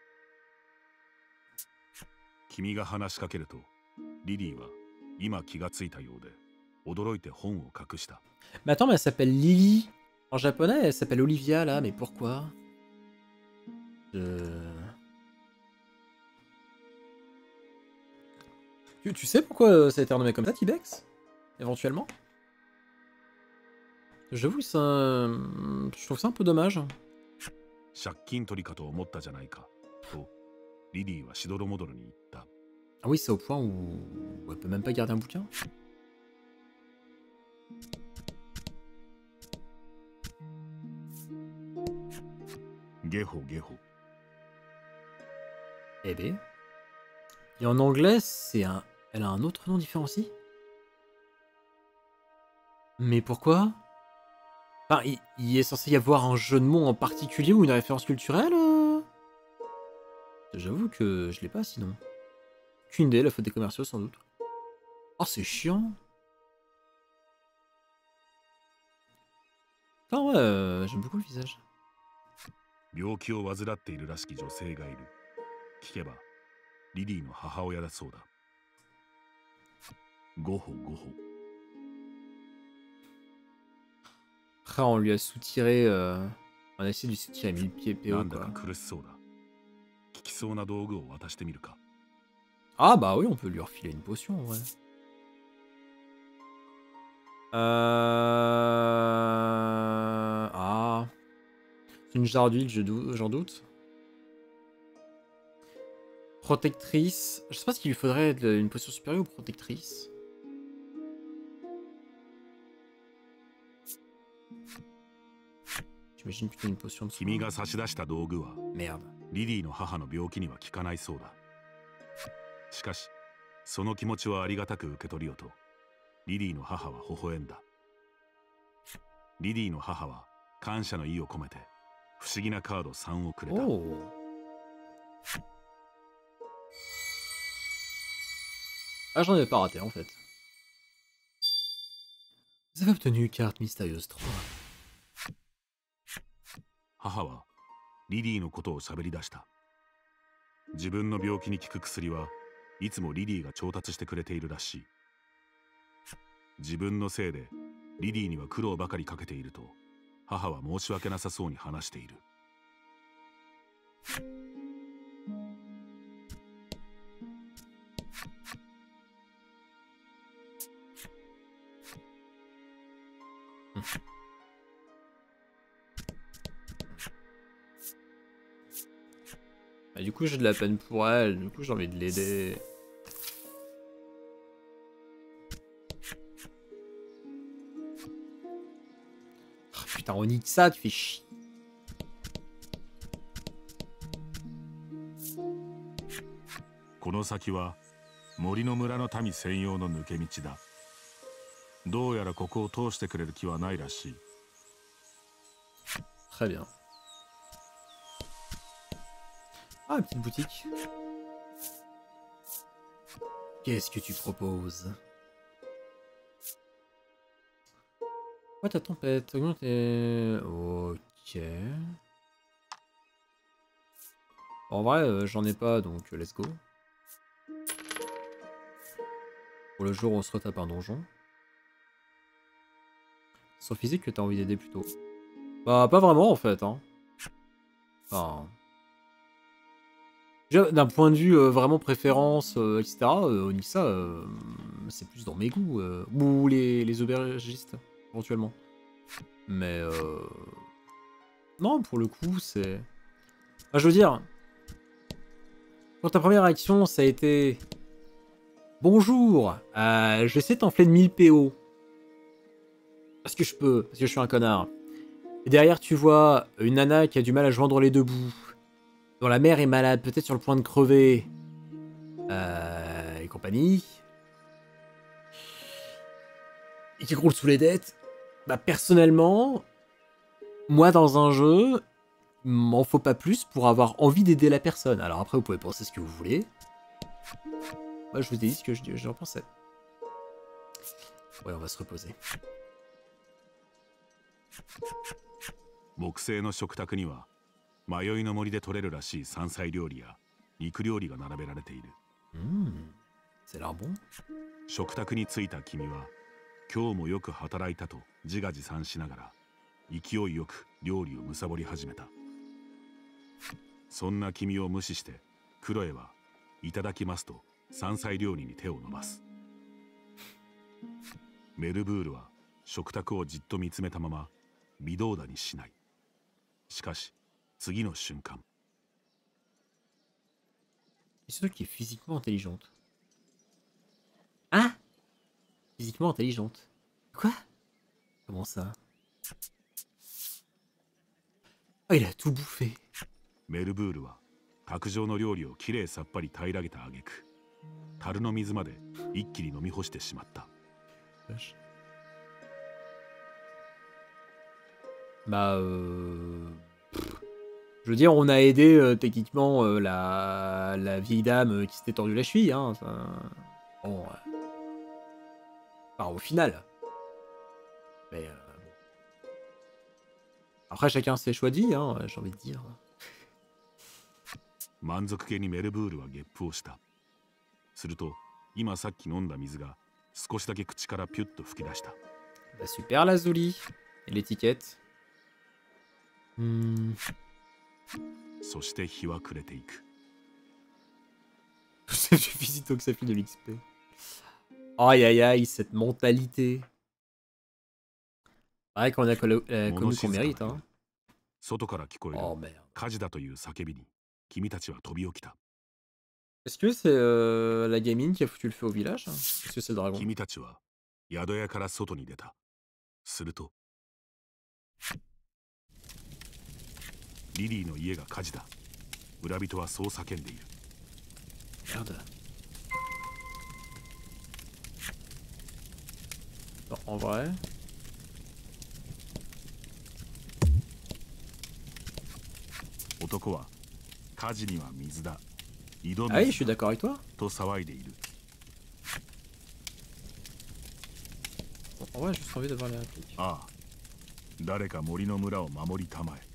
君が話しかけると、リリーは今気がついたようで驚いて本を隠した。Mais attends, mais elle s'appelle Lily. En japonais, elle s'appelle Olivia là, mais pourquoi? Tu sais pourquoi ça a été renommé comme ça, Tibex? Éventuellement? J'avoue, ça... je trouve ça un peu dommage. 借金取りかと思ったじゃないかとリリーはしどろもどろに言った。Ah oui, c'est au point où elle peut même pas garder un bouquin. Geho, Geho. Eh ben. Et en anglais, c'est un... Elle a un autre nom différent aussi? Mais pourquoi? Enfin, il est censé y avoir un jeu de mots en particulier ou une référence culturelle J'avoue que je l'ai pas sinon. Qu'une idée, la faute des commerciaux sans doute. Oh, c'est chiant. Ah ouais, j'aime beaucoup le visage. 病気を患っているらしき女性がいる。聞けば、リリーの母親だそうだ。ゴホゴホ。Ah, on lui a soutiré... On a essayé de lui soutirer 1000 pieds PO, なんだ quoi. か苦しそうだ。効きそうな道具を渡してみるか。Ah bah oui, on peut lui refiler une potion, ouais. Ah... C'est une jarre d'huile, j'en doute. Protectrice. Je sais pas ce qu'il lui faudrait une potion supérieure ou protectrice. J'imagine plutôt une potion de soin. 君が差し出した道具は Merde. リリーの母の病気には効かないそうだ。しかし、その気持ちはありがたく受け取りよと、リリーの母は微笑んだ。リリーの母は感謝の意を込めて、不思議なカード3をくれた。Oh. Ah, j'en ai pas raté en fait. Vous avez obtenu une carte mystérieuse 3. 母はリリーのことを喋り出した。自分の病気に効く薬はいつもリリーが調達してくれているらしい。自分のせいでリリーには苦労ばかりかけていると母は申し訳なさそうに話している。Et du coup, j'ai de la peine pour elle, du coup, j'ai envie de l'aider. Oh, putain, on nique ça, tu fais chier. Très bien. Ah, une petite boutique. Qu'est-ce que tu proposes? Ouais, ta tempête. Augmente tes... Ok. En vrai, j'en ai pas, donc let's go. Pour le jour où on se retape un donjon. Sur physique que t'as envie d'aider plutôt. Bah, pas vraiment en fait, hein. Enfin... D'un point de vue vraiment préférence, etc., Onyxa, c'est plus dans mes goûts. Ou les aubergistes, éventuellement. Mais non, pour le coup, c'est... Enfin, je veux dire, quand ta première action, ça a été... Bonjour, je vais essayer de t'enfler de 1000 PO. Parce que je peux, parce que je suis un connard. Et derrière, tu vois une nana qui a du mal à joindre les deux bouts. Dont la mère est malade, peut-être sur le point de crever. Et compagnie. Et qui roule sous les dettes. Bah, personnellement, moi, dans un jeu, m'en faut pas plus pour avoir envie d'aider la personne. Alors après, vous pouvez penser ce que vous voulez. Moi, je vous ai dit ce que j'en pensais. Ouais, on va se reposer. 木製の食卓には迷いの森で採れるらしい山菜料理や肉料理が並べられている。C'est l'air bon. 食卓に着いた君は今日もよく働いたと自画自賛しながら勢いよく料理を貪り始めた。そんな君を無視してクロエはいただきますと山菜料理に手を伸ばす。メルブールは食卓をじっと見つめたまま微動だにしない。しかし次の瞬間、C'est ceux qui est physiquement intelligente. Hein? Physiquement intelligente. Quoi? Comment ça? Ah, il a tout bouffé. メルブールは卓上の料理をきれいさっぱり平らげた挙句樽の水まで一気に飲み干してしまった。Bah, je veux dire, on a aidé techniquement la vieille dame qui s'était tordue la cheville, hein. Bon, enfin, au final. Mais bon. Après, chacun ses choix de vie, hein, j'ai envie de dire. 満足げにメルブールはゲップをした。すると、今さっき飲んだ水が少しだけ口からピュッと吹き出した。Bah, super la Zuli. Et l'étiquette. そして日は暮れていく。Ça suffit que ça fait de l'XP. Aïe aïe aïe, cette mentalité. Ouais, qu'on a connu qu'on mérite, hein. 外から聞こえる Oh merde. 火事だという叫びに君たちは飛び起きた。 Est-ce que c'est la gamine qui a foutu le feu au village? Est-ce que c'est le dragon? 君たちは宿屋から外に出た。すると、リリーの家が火事だ。村人はそう叫んでいる。Merde. Non, en vrai. 男は火事には水だ。井戸 Ah oui, je 水 suis だ d'accord avec toi. と騒いでいる。 En vrai, j'ai juste envie d'avoir les répliques. ああ、誰か森の村を守りたまえ。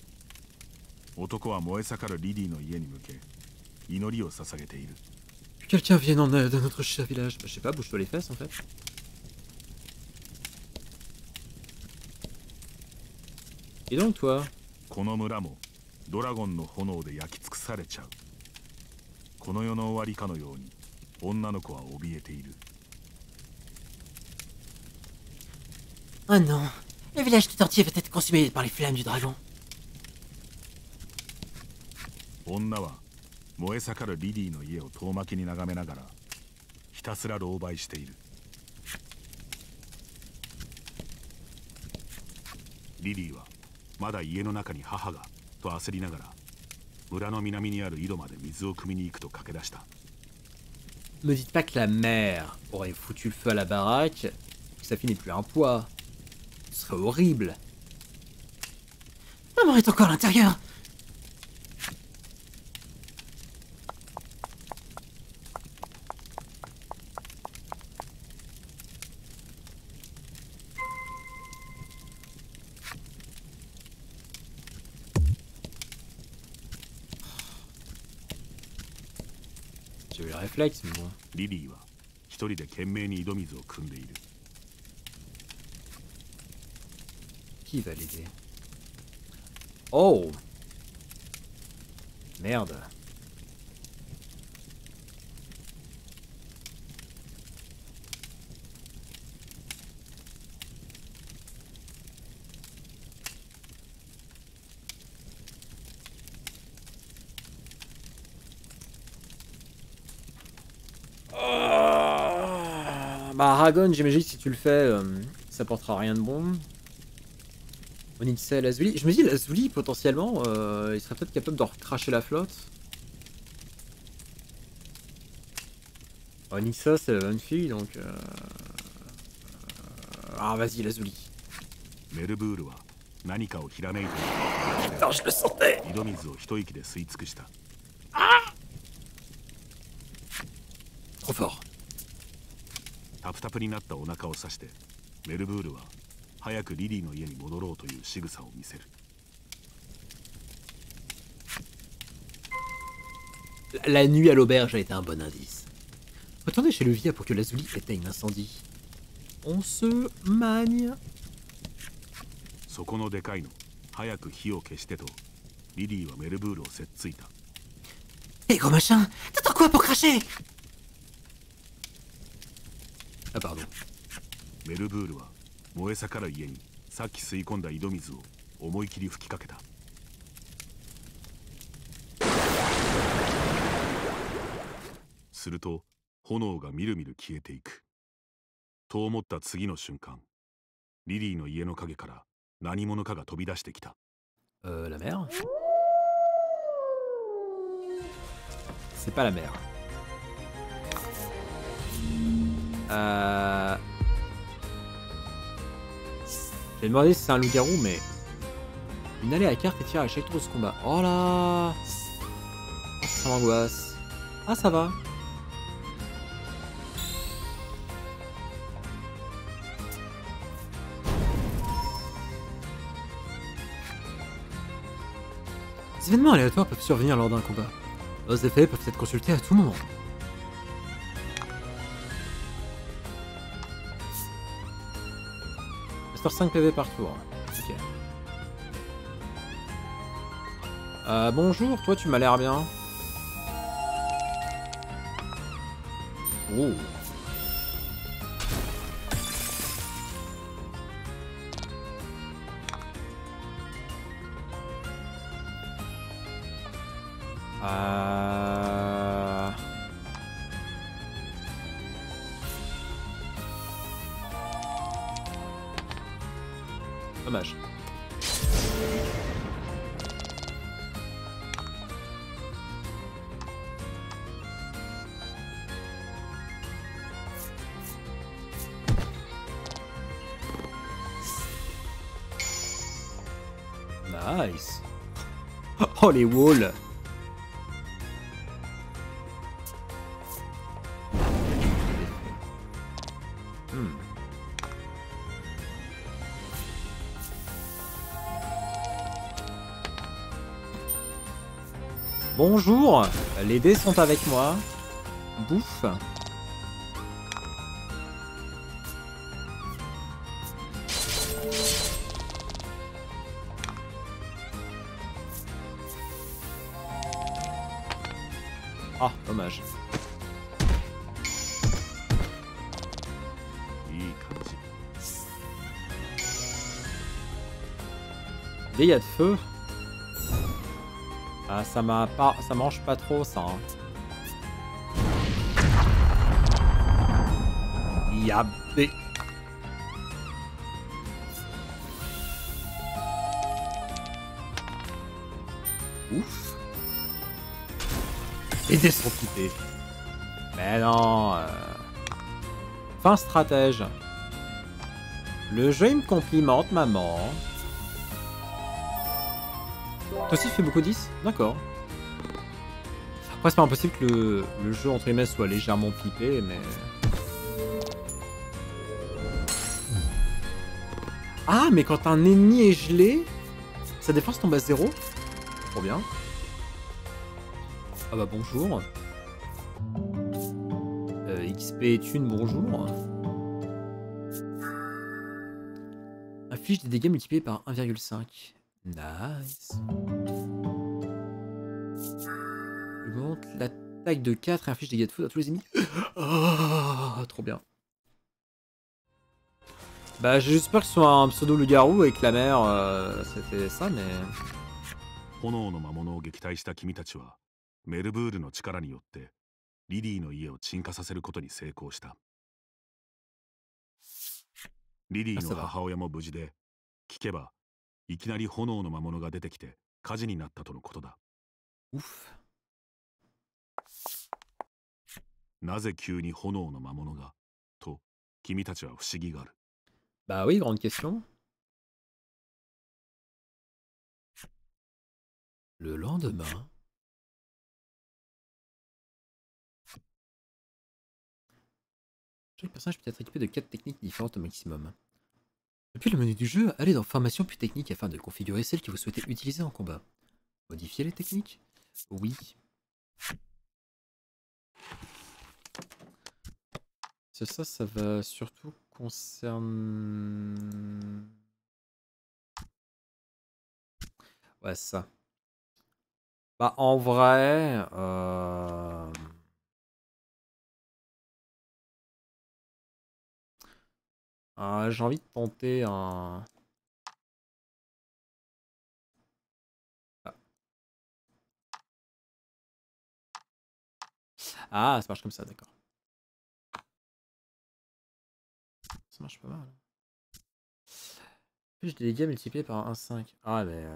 男は燃え盛るリリーの家に向け祈りを捧げている。 Que quelqu'un vienne en aide à notre cher village. Bah, je sais pas, bouge-toi les fesses en fait. Et donc toi? この村もドラゴンの炎で焼き尽くされちゃう。この世の終わりかのように女の子は怯えている。 Oh non, le village tout entier va être consumé par les flammes du dragon. 女は燃え盛るリリーの家を遠巻きに眺めながらひたすら狼狽している。リリーはまだ家の中に母がと焦りながら村の南にある井戸まで水を汲みに行くと駆け出した。 Me dites pas que la mère aurait foutu le feu à la baraque, que sa fille n'est plus un poids. Ce serait horrible. Maman est encore à l'intérieur. J'ai eu le réflexe, mais bon. リリーは一人で懸命に井戸水を汲んでいる。 Qui va l'aider? Oh! Merde. Bah, Aragon, j'imagine que si tu le fais, ça portera rien de bon. Onyxel, Azuli. Je me dis, l'Azuli, potentiellement, il serait peut-être capable de recracher la flotte. Onyxa, c'est la bonne fille, donc... Ah, vas-y, l'Azuli. メルブールは何かをひらめいている。 Non, je le sentais. 井戸水を一息で吸い尽くした。 Trop fort. タプタプになったお腹を刺してメルブールは早くリリーの家に戻ろうという仕草を見せる。 La nuit à l'auberge a été un bon indice. Retournez chez le Via pour que l'Azuli éteigne l'incendie. On se magne. そこのでかいの早く火を消してとリリーはメルブールをせっついた。 Hé gros machin, t'attends quoi pour cracher? Ah pardon. メルブールは燃え盛る家にさっき吸い込んだ井戸水を思い切り吹きかけた。 Oh すると炎がみるみる消えていく。と思った次の瞬間、リリーの家の影から何者かが飛び出してきた。La mère? C'est pas la mère. J'ai demandé si c'est un loup-garou, mais... Une allée à carte et tire à chaque tour de ce combat. Oh là, ça m'angoisse. Ah, ça va. Les événements aléatoires peuvent survenir lors d'un combat. Leurs effets peuvent être consultés à tout moment. Master 5 PV par tour. Ok. Bonjour, toi tu m'as l'air bien. Oh. Dommage. Nice. Oh les walls. Bonjour, les dés sont avec moi. Bouffe. Ah, dommage. Dégâts de feu. Ah, ça mange pas trop ça. Hein. Yabé. Ouf. Les dés sont pipés. Mais non. Fin stratège. Le jeu il me complimente, maman. Toi aussi tu fais beaucoup 10? D'accord. Après c'est pas impossible que le jeu entre guillemets soit légèrement pipé, mais... Ah, mais quand un ennemi est gelé, sa défense tombe à 0. Trop bien. Ah bah bonjour. XP thune, bonjour. Inflige des dégâts multipliés par 1,5. Nice. Augmente l'attaque de 4 et inflige des dégâts de feu à tous les ennemis. Oh, trop bien. Bah j'espère que ce soit un pseudo loup-garou et que la mère c'était ça, mais... 炎の魔物を撃退した君たちはメルブールの力によってリリーの家を鎮火させることに成功した。リリーの母親も無事で、聞けばいきなり炎の魔物が出てきて火事になったとのことだ。なぜ急に炎の魔物がと君たちは不思議がある。Bah oui, grande question. Le lendemain... Chaque personnage peut être équipé de 4 techniques différentes au maximum. Depuis le menu du jeu, allez dans Formation puis Technique afin de configurer celles que vous souhaitez utiliser en combat. Modifier les techniques? Oui. Ça va surtout concerner... Ouais, ça. Bah, en vrai... j'ai envie de tenter un... Ah, ça marche comme ça, d'accord. Ça marche pas mal. Plus de dégâts multipliés par 1,5. Ah, mais...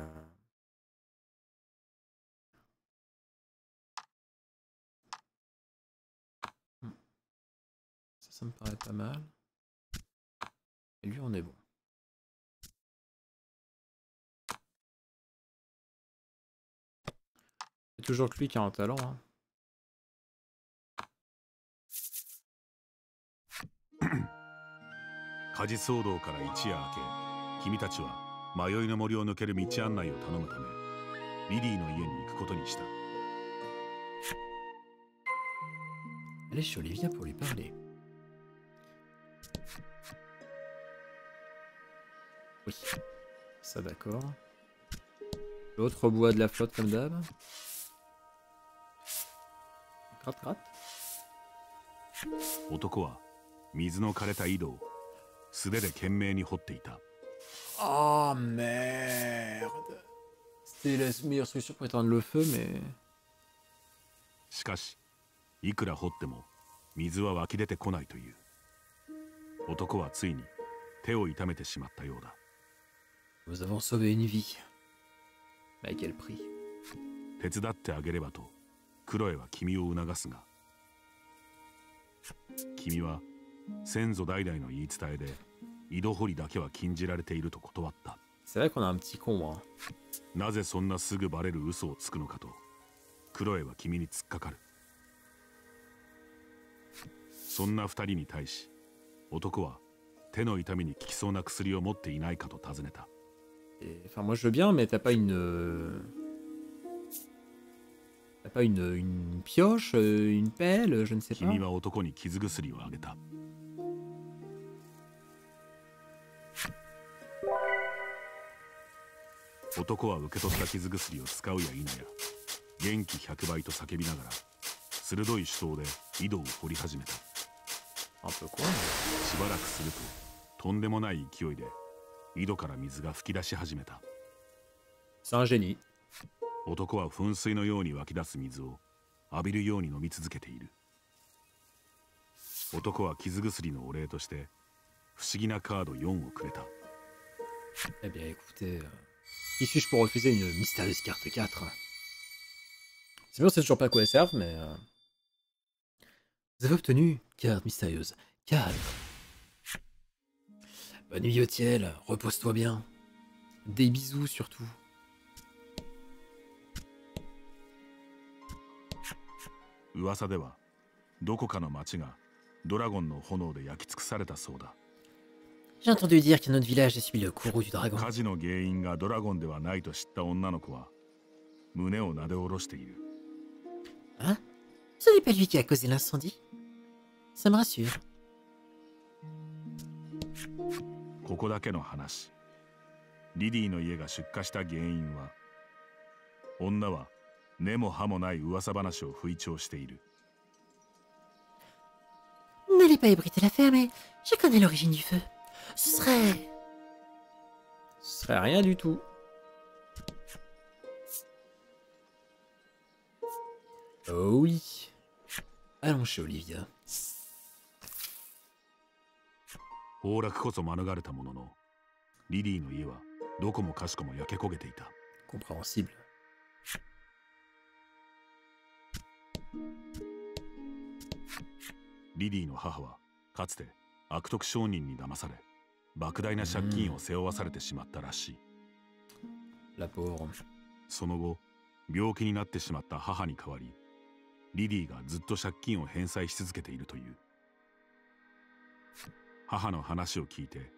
Ça me paraît pas mal. Et lui, on est bon. C'est toujours que lui qui a un talent. Hein. 火事騒動から一夜明け、君たちは迷いの森を抜ける道案内を頼むため、リリーの家に行くことにした。Allez chez Olivia pour lui parler. Oui, ça d'accord. L'autre bois de la flotte comme d'hab. Gratte, gratte. 男は水の枯れた井戸を素手で懸命に掘っていた。Oh merde! C'était la meilleure solution pour éteindre le feu, mais. しかし、いくら掘っても水は湧き出てこないという。男はついに手を痛めてしまったようだ。Nous avons sauvé une vie. Mais à quel prix? 手伝ってあげればとクロエは君を促すが、君は先祖代々の言い伝えで井戸掘りだけは禁じられていると断った。C'est vrai qu'on a un petit con, hein. なぜそんなすぐバレる嘘をつくのかとクロエは君に突っかかる。そんな二人に対し男は手の痛みに効きそうな薬を持っていないかと尋ねた。Enfin, moi je veux bien, mais t'as pas une. T'as pas une pioche, une pelle, je ne sais pas. 君は男に傷薬をあげた。男は受け取った傷薬を使うや否や元気100倍と叫びながら鋭い手刀で井戸を掘り始めた。しばらくするととんでもない勢いで井戸から水が噴き出し始めた。C'est un génie. 男は噴水のように湧き出す水を浴びるように飲み続けている。男は傷薬のお礼として不思議なカード4をくれた。Eh bien écoutez, qui suis-je pour refuser une mystérieuse carte 4? C'est bien, c'est toujours pas à quoi elles servent, mais... Vous avez obtenu carte mystérieuse 4. Bonne nuit Yotiel, repose-toi bien. Des bisous surtout. Uwasa ではどこかの町がドラゴンの炎で焼き尽くされたそうだ。J'ai entendu dire que notre village a subi le courroux du dragon. 火事の原因がドラゴンではないと知った女の子は胸をなで下ろしている。Hein? Ce n'est pas lui qui a causé l'incendie? Ça me rassure. ここだけの話。リディの家が出火した原因は、女は根も葉もない噂話を吹聴している。N'allez pas ébruiter l'affaire, mais je connais l'origine du feu. Ce serait... Ce serait rien du tout. Oh oui. Allons chez Olivia. 崩落こそ免れたものの、リディの家はどこもかしこも焼け焦げていた。Compréhensible. リディの母はかつて悪徳商人に騙され莫大な借金を背負わされてしまったらしい。La pauvre. その後病気になってしまった母に代わりリディがずっと借金を返済し続けているという。母の話を聞いて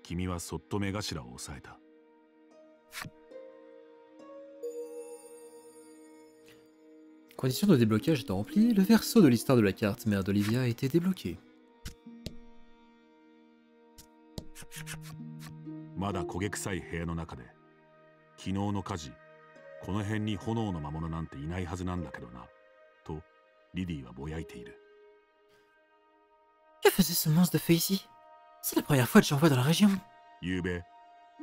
君はそっと目頭を押さえた。Condition de déblocage étant remplie, le verso de l'histoire de la carte mère d'Olivia a été débloqué. まだ焦げ臭い部屋の中で昨日の火事この辺に炎の魔物なんていないはずなんだけどなとリディはぼやいている。 Que faisait ce monstre de feu ici? C'est la première fois que j'en vois dans la région. 夕べ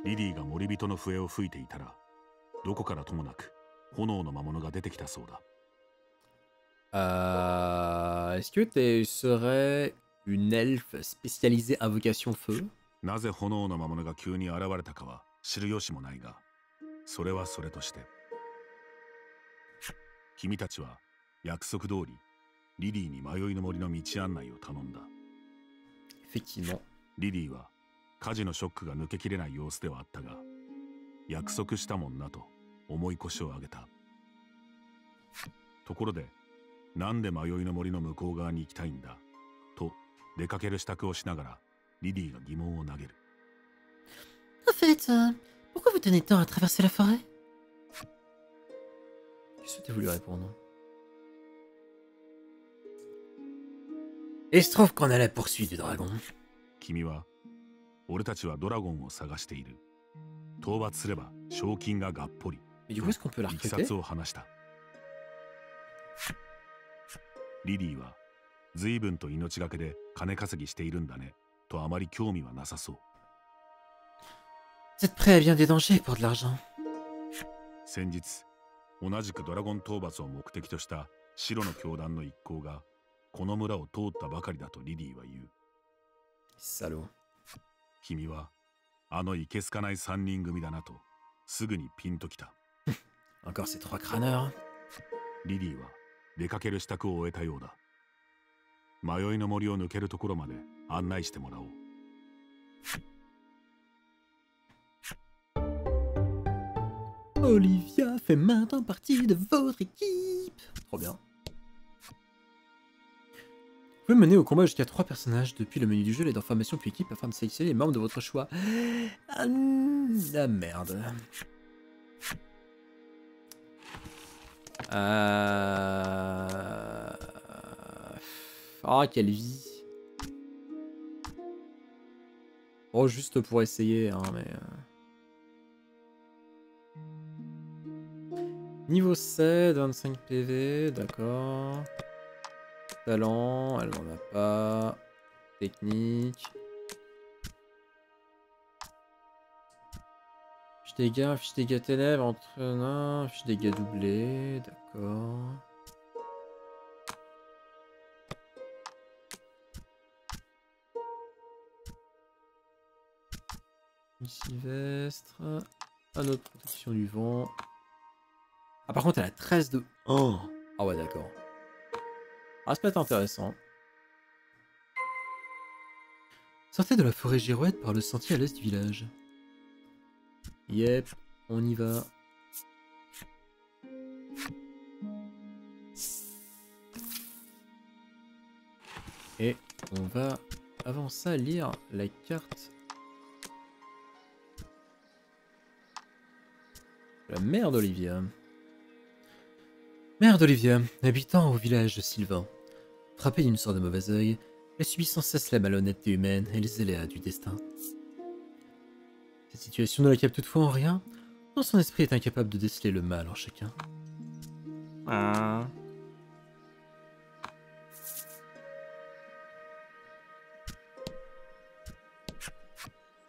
リディが森人の笛を吹いていたらどこからともなく炎の魔物が出てきたそうだ。Est-ce que tu serais une elfe spécialisée invocation feu? なぜ炎の魔物が急に現れたかは知る由もないが、それはそれとして。君たちは約束通りリリーに迷いの森の道案内を頼んだ。Effectivement. リリーは火事のショックが抜けきれない様子ではあったが、約束したもんなと重い腰を上げた。ところで、なんで迷いの森の向こう側に行きたいんだと出かける支度をしながらリリーが疑問を投げる。En fait, pourquoi vous tenez tant à traverser la forêt? Qu'est-ce que tu as voulu répondre? Il se trouve qu'on a la poursuite du dragon. 君は、俺たちはドラゴンを探している。討伐すれば賞金ががっぽり。Mais du coup, est-ce qu'on peut la いき recruter? さつを話した。リリーは随分と命がけで金稼ぎしているんだねとあまり興味はなさそう。Vous êtes prêt à bien des dangers pour de l'argent. 先日、同じくドラゴン討伐を目的とした白の教団の一行がこの村を通ったばかりだとリリーは言う。Salaud. 君はあのいけすかない三人組だなとすぐにピンときた。Encore ces trois crâneurs. リリーは出かける支度を終えたようだ。迷いの森を抜けるところまで案内してもらおう。Olivia fait maintenant partie de votre équipe. Trop bien. Vous pouvez mener au combat jusqu'à 3 personnages depuis le menu du jeu, les d'information puis équipe afin de sélectionner les membres de votre choix. Ah, la merde. Ah, quelle vie. Oh, juste pour essayer, hein, mais... Niveau 7, 25 PV, d'accord. Talent, elle n'en a pas. Technique. Fiche dégâts ténèbres, entraîneur, fiche dégâts doublés, d'accord. Sylvestre. Un autre protection du vent. Ah, par contre, elle a 13 de... Oh. Ah ouais, d'accord. Ah, ça peut être intéressant. Sortez de la forêt girouette par le sentier à l'est du village. Yep, on y va. Et on va, avant ça, lire la carte. La mère d'Olivia. Mère d'Olivia, habitant au village de Sylvain. Frappée d'une sorte de mauvais œil, elle subit sans cesse la malhonnêteté humaine et les aléas du destin. Cette situation ne la capte toutefois en rien, tant son esprit est incapable de déceler le mal en chacun. Ah.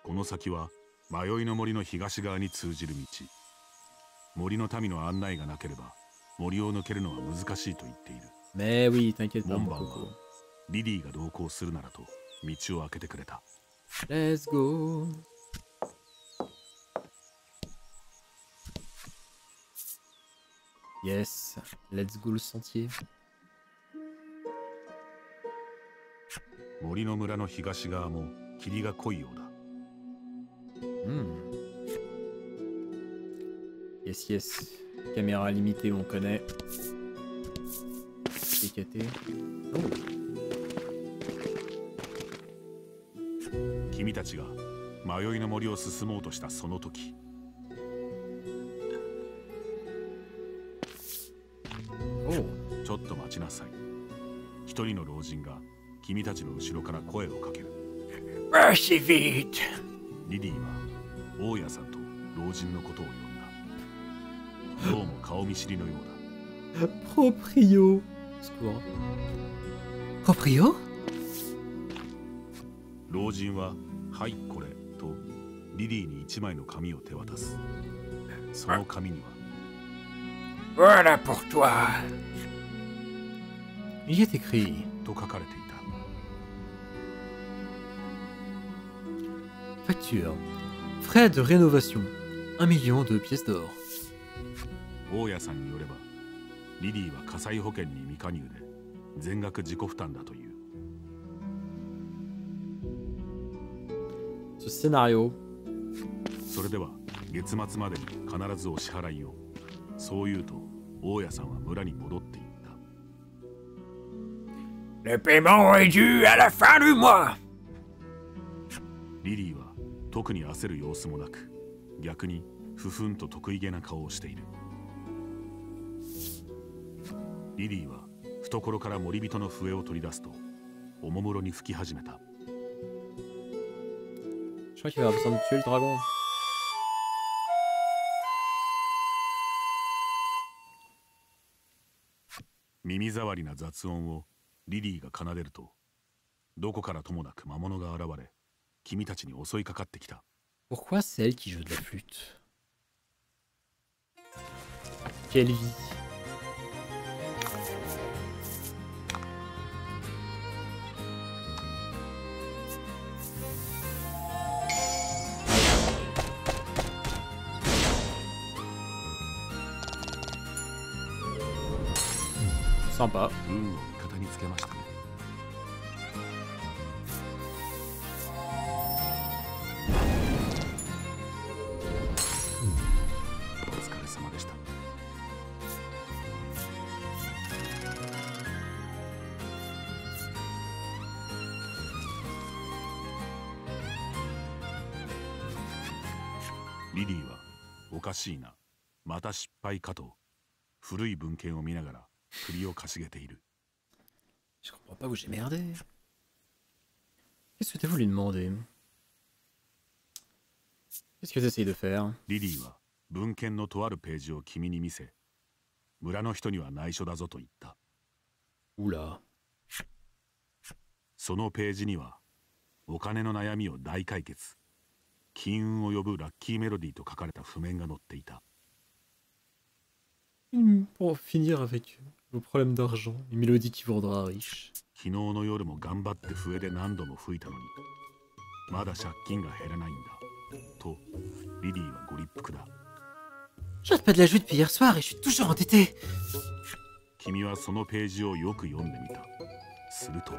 この先は迷いの森の東側に通じる道。森の民の案内がなければ森を抜けるのは難しいと言っている。Mais oui, t'inquiète pas, 門番はリリーが同行するならと道を開けてくれた。Let's go. Yes, let's go le sentier. 森の村の東側も霧が濃いようだ。Yes, yes. Caméra limitée, on connaît. TKT. Oh. 君たちが迷いの森を進もうとしたその時。Oh. ちょっと待ちなさい。一人の老人が君たちの後ろから声をかける。Marchez vite! リリーは大家さんと老人のことを呼んだ。どうも顔見知りのようだ。Proprio. Proprio? 老人は「はいこれ」とリリーに一枚の紙を手渡す。その紙には Voilà pour toi. Il y est écrit. と書かれていた。 Facture. Frais de rénovation. 1 million de pièces d'or. 大家さんによれば、リリーは火災保険に未加入で全額自己負担だという。 Ce scénario. それでは月末までに必ずお支払いを。そう言うと大家さんは村に戻っていった。 Le paiement est dû à la fin du mois. リリーは特に焦る様子もなく、逆にふふんと得意げな顔をしている。リリーは懐から森人の笛を取り出すとおもむろに吹き始めた。 Je crois qu'il va avoir besoin de tuer le dragon. 耳障りな雑音をリリーが奏でると、どこからともなく魔物が現れ、君たちに襲いかかってきた。 Pourquoi c'est elle qui joue de la flûte? Quelle vie. Sympa. 運を味方につけましたね。お疲れ様でした。リリーはおかしいな、また失敗かと古い文献を見ながら首をかしげている。 Je comprends pas où j'ai merdé. Qu'est-ce que t'as voulu demander? Qu'est-ce que t'essayes de faire? リリーは文献のとあるページを君に見せ、村の人には内緒だぞと言った。 Oula. そのページには、お金の悩みを大解決、金運を呼ぶラッキーメロディーと書かれた譜面が載っていた。 Pour finir avec vos problèmes d'argent, une mélodie qui vous rendra riche. 昨日の夜も頑張って笛で何度も吹いたのに、まだ借金が減らないんだ。と、リリーはご立腹だ。 J'arrête pas de la jouer depuis hier soir et je suis toujours entêté. 君はそのページをよく読んでみた。すると、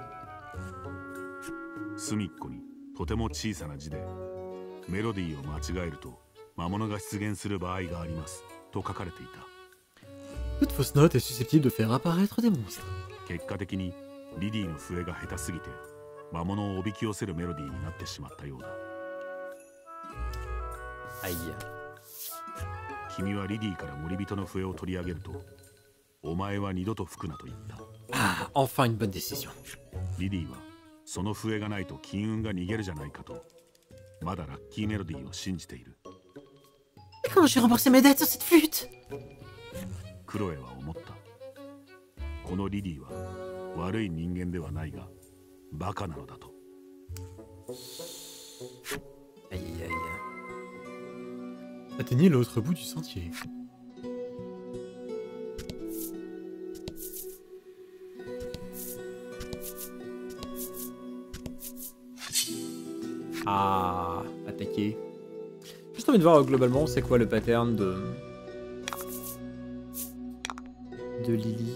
隅っこにとても小さな字で、メロディーを間違えると魔物が出現する場合がありますと書かれていた。 Toute fausse note est susceptible de faire apparaître des monstres. 結果的にリリーの笛が下手すぎて魔物をおびき寄せるメロディーになってしまったようだ。 Aïe. 君はリリーから森人の笛を取り上げると、お前は二度と吹くなと言った。 Ah, enfin une bonne décision. リリーはその笛がないと金運が逃げるじゃないかと、まだラッキーメロディーを信じている。 Mais comment je vais rembourser mes dettes sur cette flûte? クロエは思った。このリリーは悪い人間ではないがバカなのだと。 Aïe aïe aïe. Atteignez l'autre bout du sentier. Ah, attaquer. Juste envie de voir globalement c'est quoi le pattern de Lily.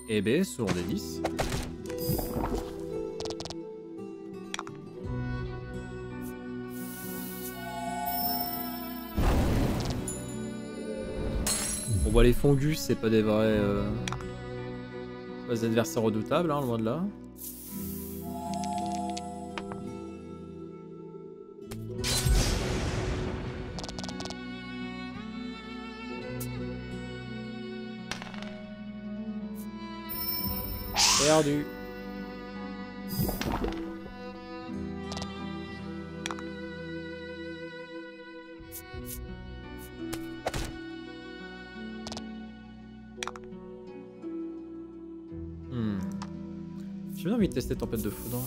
Et B, selon des 10. Bon bah les fongus c'est pas des vrais pas des adversaires redoutables hein, loin de là. Perdu. J'ai bien envie de tester Tempête de Foudre.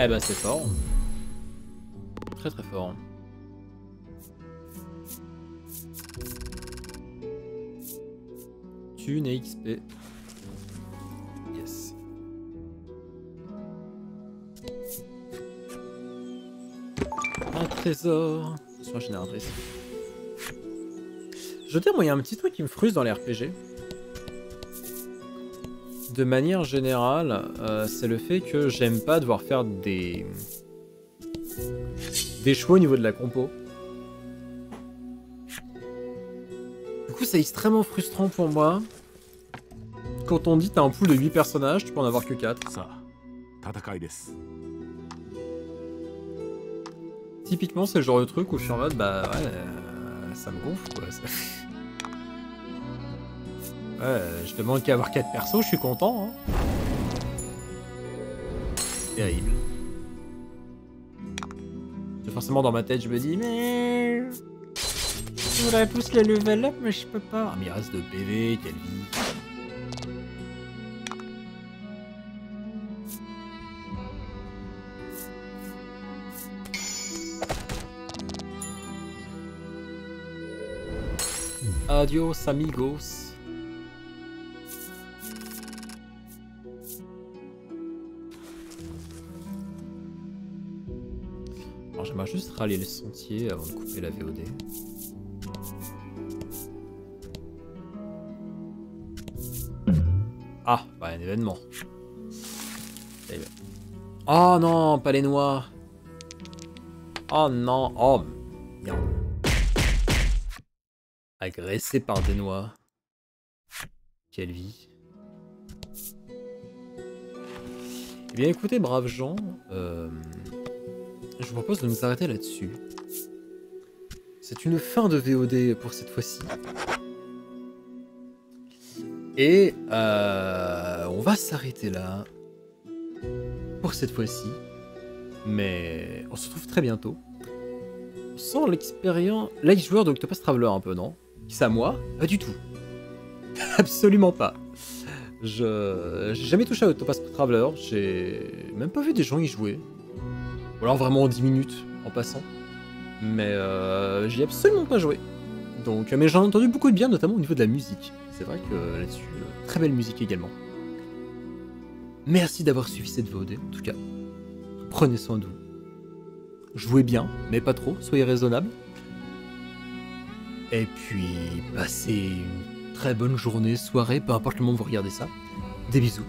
Eh bah c'est fort. Très très fort. Thune et XP. Yes. Un trésor. Soit génératrice. Je veux dire, moi, il y a un petit truc qui me frustre dans les RPG. De manière générale, c'est le fait que j'aime pas devoir faire des choix au niveau de la compo. Du coup, c'est extrêmement frustrant pour moi. Quand on dit t'as un pool de 8 personnages, tu peux en avoir que 4. Typiquement, c'est le genre de truc où je suis en mode, bah ouais, ça me gonfle quoi. Ouais, je demande qu'à avoir 4 persos, je suis content. Hein. Terrible. Forcément, dans ma tête, je me dis, mais. Je voudrais tous les level up, mais je peux pas. Ah, mais il reste de PV, quelle vie. Adios, amigos. Alors j'aimerais juste rallier le sentier avant de couper la VOD. Ah, bah un événement. Oh non, pas les noix. Oh non, oh merde. Agressé par des noix. Quelle vie. Eh bien écoutez, braves gens, je vous propose de nous arrêter là-dessus. C'est une fin de VOD pour cette fois-ci. Et on va s'arrêter là pour cette fois-ci. Mais on se retrouve très bientôt. On sent l'expérience... L'ex-joueur d'Octopath Traveler un peu, non? C'est à moi? Pas du tout. Absolument pas. J'ai jamais touché à Octopath Traveler. J'ai même pas vu des gens y jouer. Ou alors vraiment en 10 minutes, en passant. Mais j'y ai absolument pas joué. Donc, mais j'en ai entendu beaucoup de bien, notamment au niveau de la musique. C'est vrai que là-dessus, très belle musique également. Merci d'avoir suivi cette VOD, en tout cas. Prenez soin de vous. Jouez bien, mais pas trop, soyez raisonnables. Et puis, passez une très bonne journée, soirée, peu importe le moment où vous regardez ça. Des bisous.